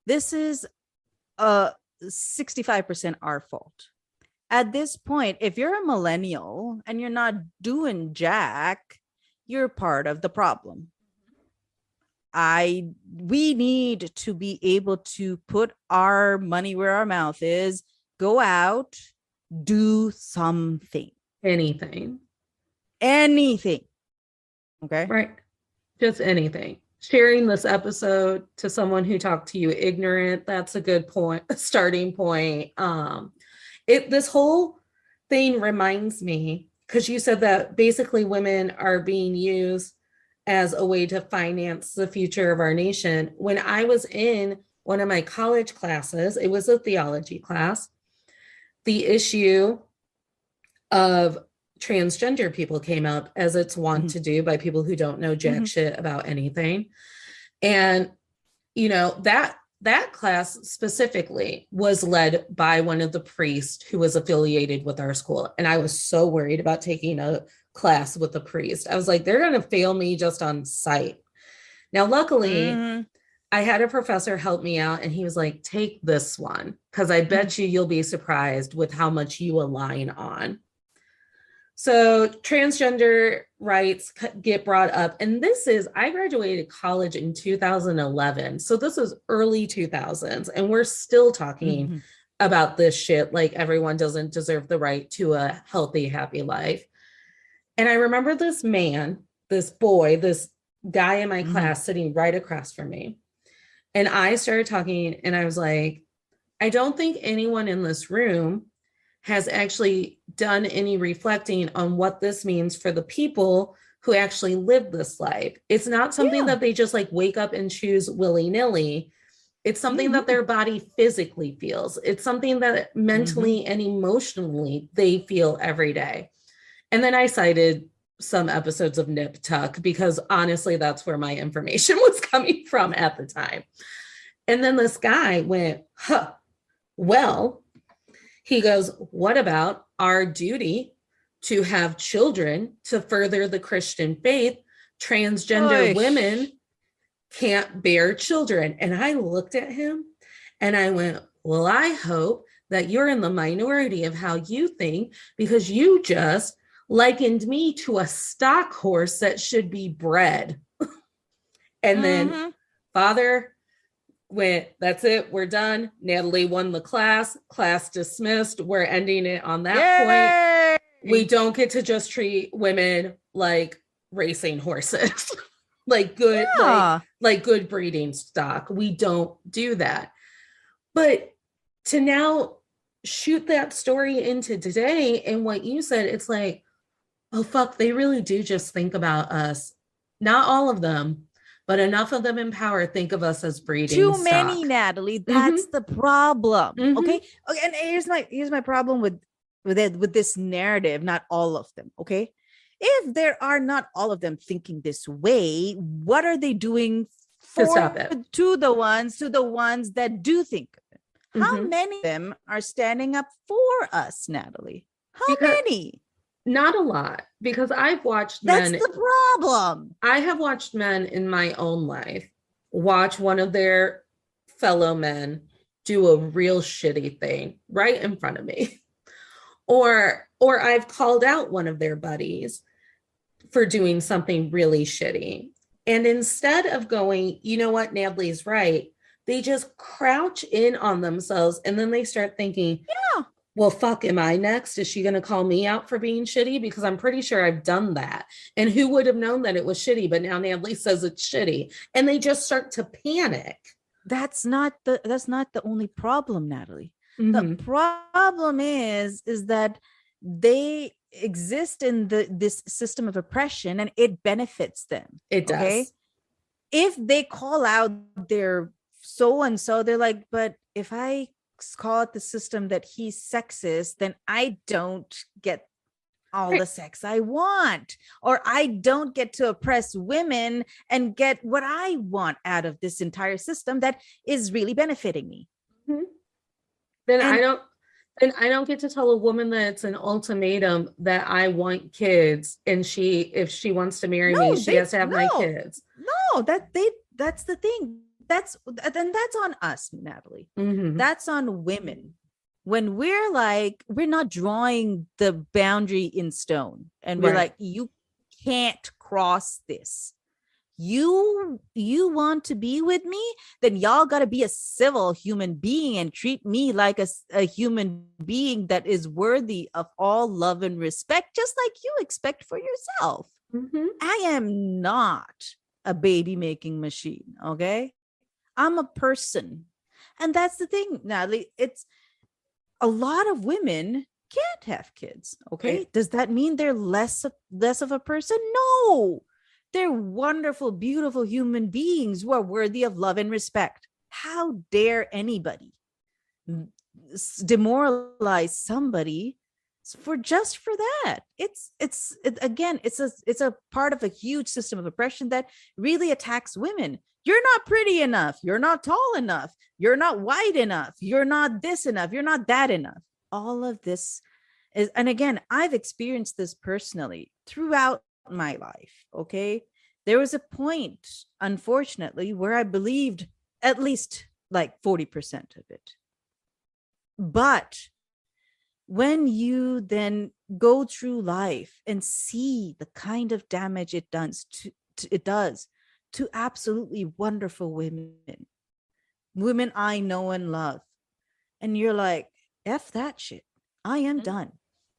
This is 65% our fault. At this point, if you're a millennial and you're not doing jack, you're part of the problem. We need to be able to put our money where our mouth is, go out, do something. Anything. Okay. Right. Just anything. Sharing this episode to someone who talked to you ignorant, that's a good point, starting point. This whole thing reminds me, because you said that basically women are being used as a way to finance the future of our nation. When I was in one of my college classes, it was a theology class, the issue of transgender people came up, as it's wont to do by people who don't know jack shit about anything. And, that class specifically was led by one of the priests who was affiliated with our school. And I was so worried about taking a class with a priest. I was like, they're going to fail me just on sight. Now, luckily, I had a professor help me out, and he was like, take this one, because I bet you'll be surprised with how much you align on. So transgender rights get brought up. And I graduated college in 2011. So this is early 2000s. And we're still talking about this shit. Like, everyone doesn't deserve the right to a healthy, happy life. And I remember this man, this boy, this guy in my class sitting right across from me. And I started talking, and I was like, I don't think anyone in this room has actually done any reflecting on what this means for the people who actually live this life. It's not something that they just wake up and choose willy-nilly. It's something that their body physically feels. It's something that mentally and emotionally they feel every day. And then I cited some episodes of Nip Tuck, because honestly, that's where my information was coming from at the time. And then this guy went, well, he goes, what about our duty to have children to further the Christian faith? Transgender women can't bear children. And I looked at him and I went, well, I hope that you're in the minority of how you think, because you just likened me to a stock horse that should be bred. And then Father went, that's it, we're done. Natalie won the class dismissed. We're ending it on that point. Yay! We don't get to just treat women like racing horses. Like good, Yeah. like good breeding stock. We don't do that. But to now shoot that story into today and what you said, it's like, oh fuck, they really do just think about us. Not all of them, but enough of them in power think of us as breeding Too stock. many, Natalie. That's the problem. Mhm. Okay. Okay. And here's my problem with this narrative. Not all of them. Okay. If there are not all of them thinking this way, what are they doing To stop it. to the ones that do think of it? How Mhm. many of them are standing up for us, Natalie? How many? Not a lot, because I've watched That's men. the problem. I have watched men in my own life watch one of their fellow men do a real shitty thing right in front of me. Or I've called out one of their buddies for doing something really shitty. And instead of going, you know what, Natalie's right, they just crouch in on themselves and then they start thinking, Yeah. Well, fuck, am I next? Is she going to call me out for being shitty? Because I'm pretty sure I've done that. And who would have known that it was shitty? But now Natalie says it's shitty. And they just start to panic. That's not the only problem, Natalie. Mm-hmm. The problem is that they exist in this system of oppression and it benefits them. It does. Okay? If they call out their so and so, they're like, but if I call it the system that he's sexist, then I don't get all the sex I want, or I don't get to oppress women and get what I want out of this entire system that is really benefiting me. Mm-hmm. Then I don't get to tell a woman that it's an ultimatum that I want kids, and if she wants to marry me, she has to have my kids. No, that's the thing. That's on us, Natalie. Mm-hmm. That's on women. When we're like, we're not drawing the boundary in stone and we're like, you can't cross this. You want to be with me, then y'all got to be a civil human being and treat me like a human being that is worthy of all love and respect, just like you expect for yourself. Mm-hmm. I am not a baby making machine. Okay. I'm a person. And that's the thing, Natalie. It's a lot of women can't have kids. Okay. Right. Does that mean they're less of a person? No. They're wonderful, beautiful human beings who are worthy of love and respect. How dare anybody demoralize somebody for that? It's a part of a huge system of oppression that really attacks women. You're not pretty enough. You're not tall enough. You're not white enough. You're not this enough. You're not that enough. All of this is, and again, I've experienced this personally throughout my life. Okay. There was a point, unfortunately, where I believed at least like 40% of it. But when you then go through life and see the kind of damage it does to absolutely wonderful women I know and love, and you're like, F that shit. I am done.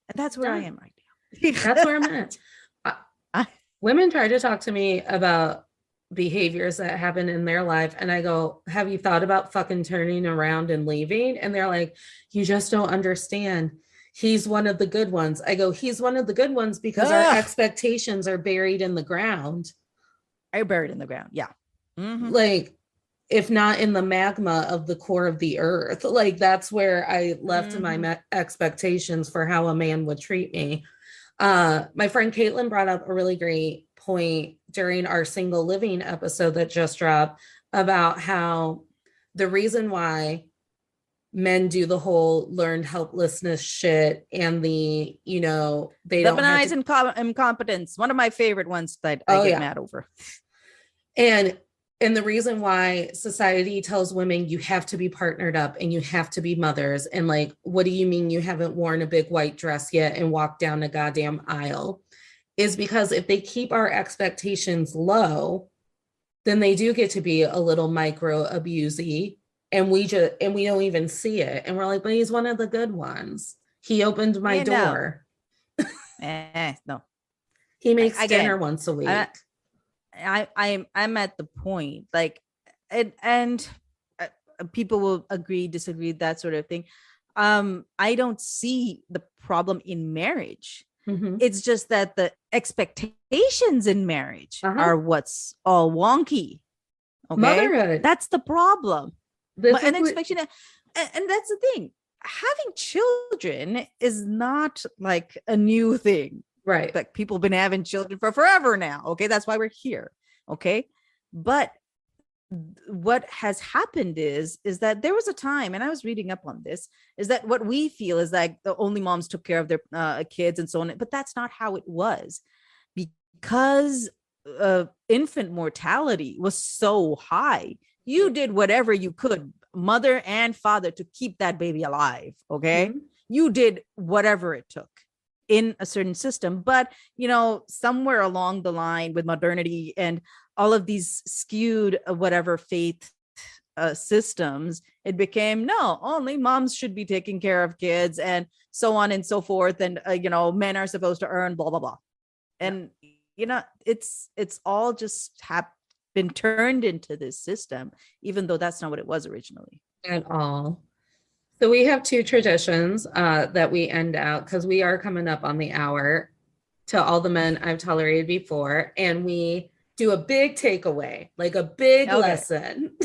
And that's where I am right now. That's where I'm at. Women try to talk to me about behaviors that happen in their life, and I go, have you thought about fucking turning around and leaving? And they're like, you just don't understand. He's one of the good ones. I go, he's one of the good ones because our expectations are buried in the ground. Are buried in the ground. Yeah. Mm-hmm. Like, if not in the magma of the core of the earth. Like, that's where I left my expectations for how a man would treat me. My friend Caitlin brought up a really great point during our single living episode that just dropped about how the reason why men do the whole learned helplessness shit and they don't have incompetence. One of my favorite ones that I get mad over. And the reason why society tells women you have to be partnered up and you have to be mothers. And like, what do you mean you haven't worn a big white dress yet and walked down a goddamn aisle? Is because if they keep our expectations low, then they do get to be a little micro abusey, and we don't even see it, and we're like, but he's one of the good ones. He opened my No, door. no. He makes dinner Again, once a I, week. I'm at the point, like, and uh, people will agree, disagree, that sort of thing. I don't see the problem in marriage. Mm-hmm. It's just that the expectations in marriage Uh-huh. are what's all wonky. Okay, Motherhood. that's the problem. This is And what, expectation, and that's the thing. Having children is not like a new thing. right. Like, people have been having children for forever now. Okay, that's why we're here. Okay, but what has happened is that there was a time, and I was reading up on this, is that what we feel is like the only moms took care of their kids and so on, but that's not how it was, because infant mortality was so high. You did whatever you could, mother and father, to keep that baby alive. Okay, Mm-hmm. you did whatever it took in a certain system. But somewhere along the line, with modernity and all of these skewed whatever faith systems, it became, no, only moms should be taking care of kids, and so on and so forth, and men are supposed to earn blah blah blah. Yeah. And it's all just been turned into this system, even though that's not what it was originally. At all. So we have two traditions that we end out because we are coming up on the hour, to all the men I've tolerated before. And we do a big takeaway, like a big Okay. lesson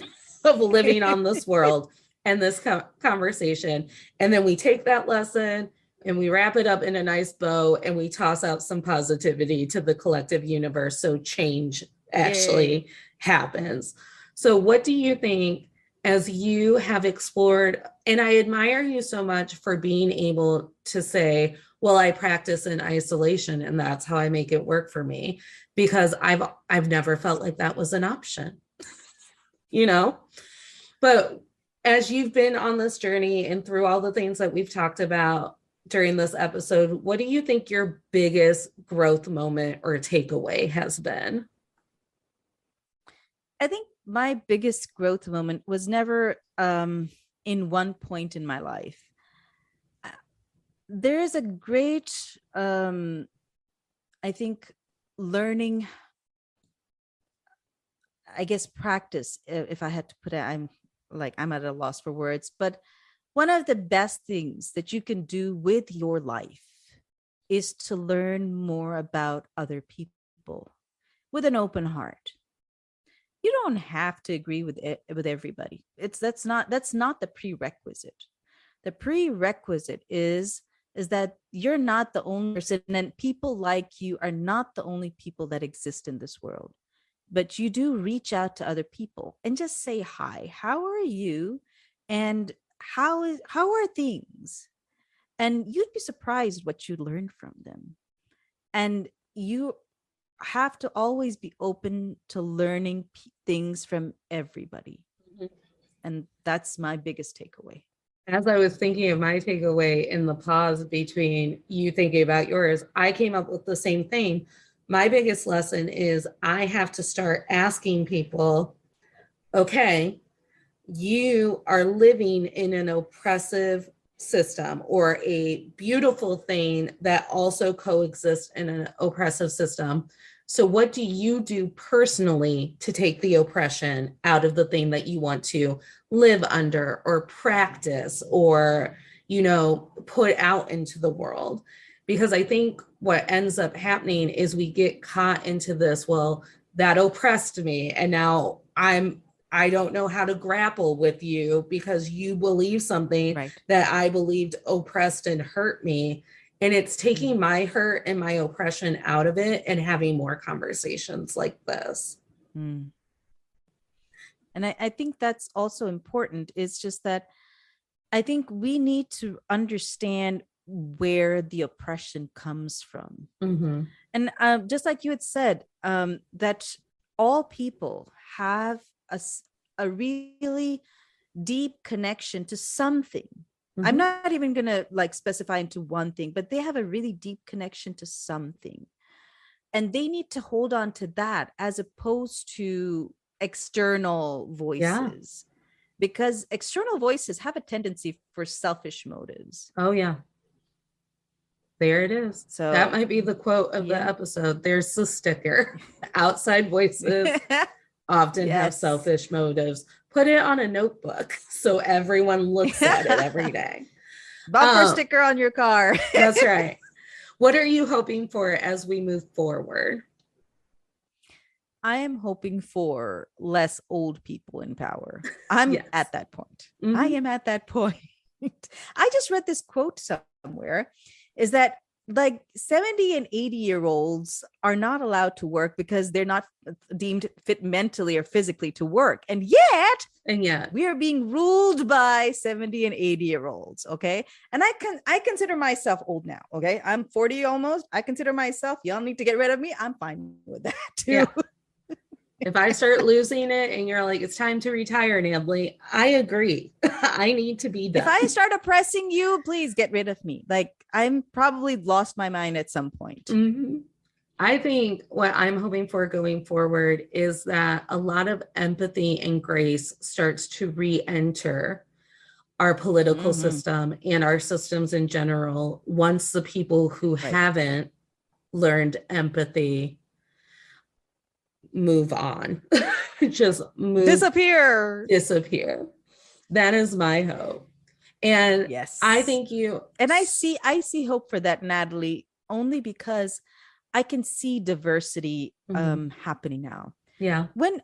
of living on this world and this conversation. And then we take that lesson and we wrap it up in a nice bow, and we toss out some positivity to the collective universe so change Yay. actually happens. So, what do you think, as you have explored? And I admire you so much for being able to say, well, I practice in isolation and that's how I make it work for me, because I've never felt like that was an option, you know? But as you've been on this journey and through all the things that we've talked about during this episode, what do you think your biggest growth moment or takeaway has been? I think my biggest growth moment was never in one point in my life. There is a great, I think, learning, I guess, practice. If I had to put it, I'm at a loss for words. But one of the best things that you can do with your life is to learn more about other people with an open heart. You don't have to agree with with everybody. That's not the prerequisite. The prerequisite is that you're not the only person, and people like you are not the only people that exist in this world. But you do reach out to other people and just say hi. How are you? And how are things? And you'd be surprised what you learn from them. And you have to always be open to learning things from everybody. And that's my biggest takeaway. As I was thinking of my takeaway in the pause between you thinking about yours, I came up with the same thing. My biggest lesson is I have to start asking people, okay, you are living in an oppressive system or a beautiful thing that also coexists in an oppressive system. So, what do you do personally to take the oppression out of the thing that you want to live under or practice or, put out into the world? Because I think what ends up happening is we get caught into this, well, that oppressed me. And now I don't know how to grapple with you because you believe something Right. that I believed oppressed and hurt me. And it's taking my hurt and my oppression out of it and having more conversations like this. Mm. And I think that's also important. It's just that I think we need to understand where the oppression comes from. Mm-hmm. And just like you had said, that all people have a really deep connection to something. I'm Mm-hmm. not even going to like specify into one thing, but they have a really deep connection to something. And they need to hold on to that as opposed to external voices, because external voices have a tendency for selfish motives. Oh, yeah. There it is. So that might be the quote of the episode. There's the sticker. Outside voices often have selfish motives. Put it on a notebook so everyone looks at it every day. Bumper sticker on your car. That's right. What are you hoping for as we move forward? I am hoping for less old people in power. I'm at that point. Mm-hmm. I am at that point. I just read this quote somewhere, is that like 70 and 80-year-olds are not allowed to work because they're not deemed fit mentally or physically to work. And yet we are being ruled by 70 and 80-year-olds. Okay. And I consider myself old now. Okay. I'm 40 almost. I consider myself, y'all need to get rid of me. I'm fine with that too. Yeah. If I start losing it and you're like, it's time to retire, Natalie, I agree. I need to be done. If I start oppressing you, please get rid of me. Like, I'm probably lost my mind at some point. Mm-hmm. I think what I'm hoping for going forward is that a lot of empathy and grace starts to re-enter our political system and our systems in general once the people who haven't learned empathy move on. Just disappear. That is my hope. And I think I see hope for that, Natalie, only because I can see diversity happening now. Yeah. When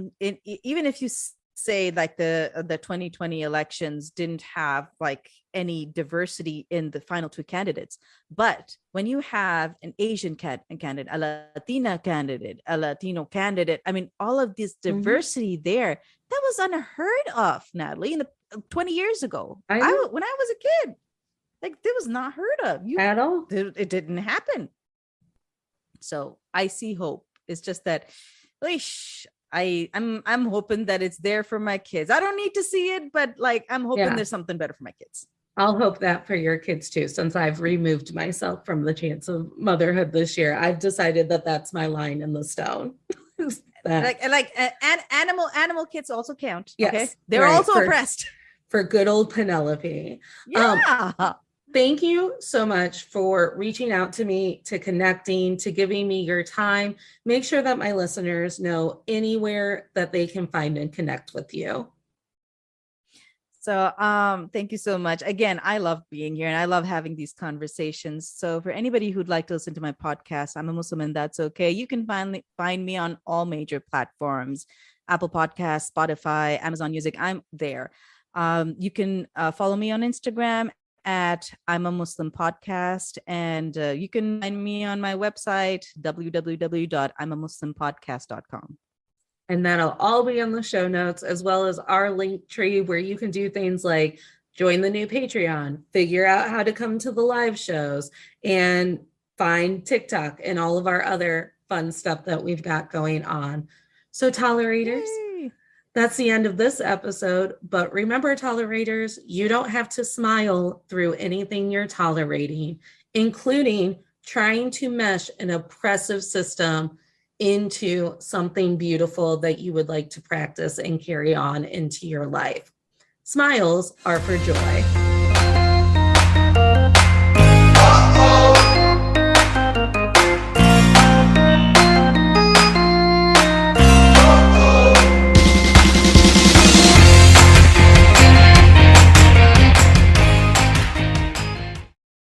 even if you say like the 2020 elections didn't have like any diversity in the final two candidates, but when you have an Asian candidate, a Latina candidate, a Latino candidate, I mean, all of this diversity there, that was unheard of, Natalie, in the 20 years ago. When I was a kid, like, that was not heard of at all. It didn't happen. So I see hope. It's just that I'm hoping that it's there for my kids. I don't need to see it, but like, I'm hoping there's something better for my kids. I'll hope that for your kids too. Since I've removed myself from the chance of motherhood this year, I've decided that that's my line in the stone. Animal kids also count. Yes, okay, they're also oppressed. For good old Penelope. Yeah. Thank you so much for reaching out to me, to connecting, to giving me your time. Make sure that my listeners know anywhere that they can find and connect with you. So thank you so much. Again, I love being here and I love having these conversations. So for anybody who'd like to listen to my podcast, I'm a Muslim and That's Okay, you can find me on all major platforms: Apple Podcasts, Spotify, Amazon Music. I'm there. You can follow me on Instagram at I'm a Muslim Podcast, and you can find me on my website www.imamuslimpodcast.com. And that'll all be on the show notes, as well as our link tree where you can do things like join the new Patreon, figure out how to come to the live shows, and find TikTok and all of our other fun stuff that we've got going on. So tolerators, that's the end of this episode. But remember, tolerators, you don't have to smile through anything you're tolerating, including trying to mesh an oppressive system into something beautiful that you would like to practice and carry on into your life. Smiles are for joy.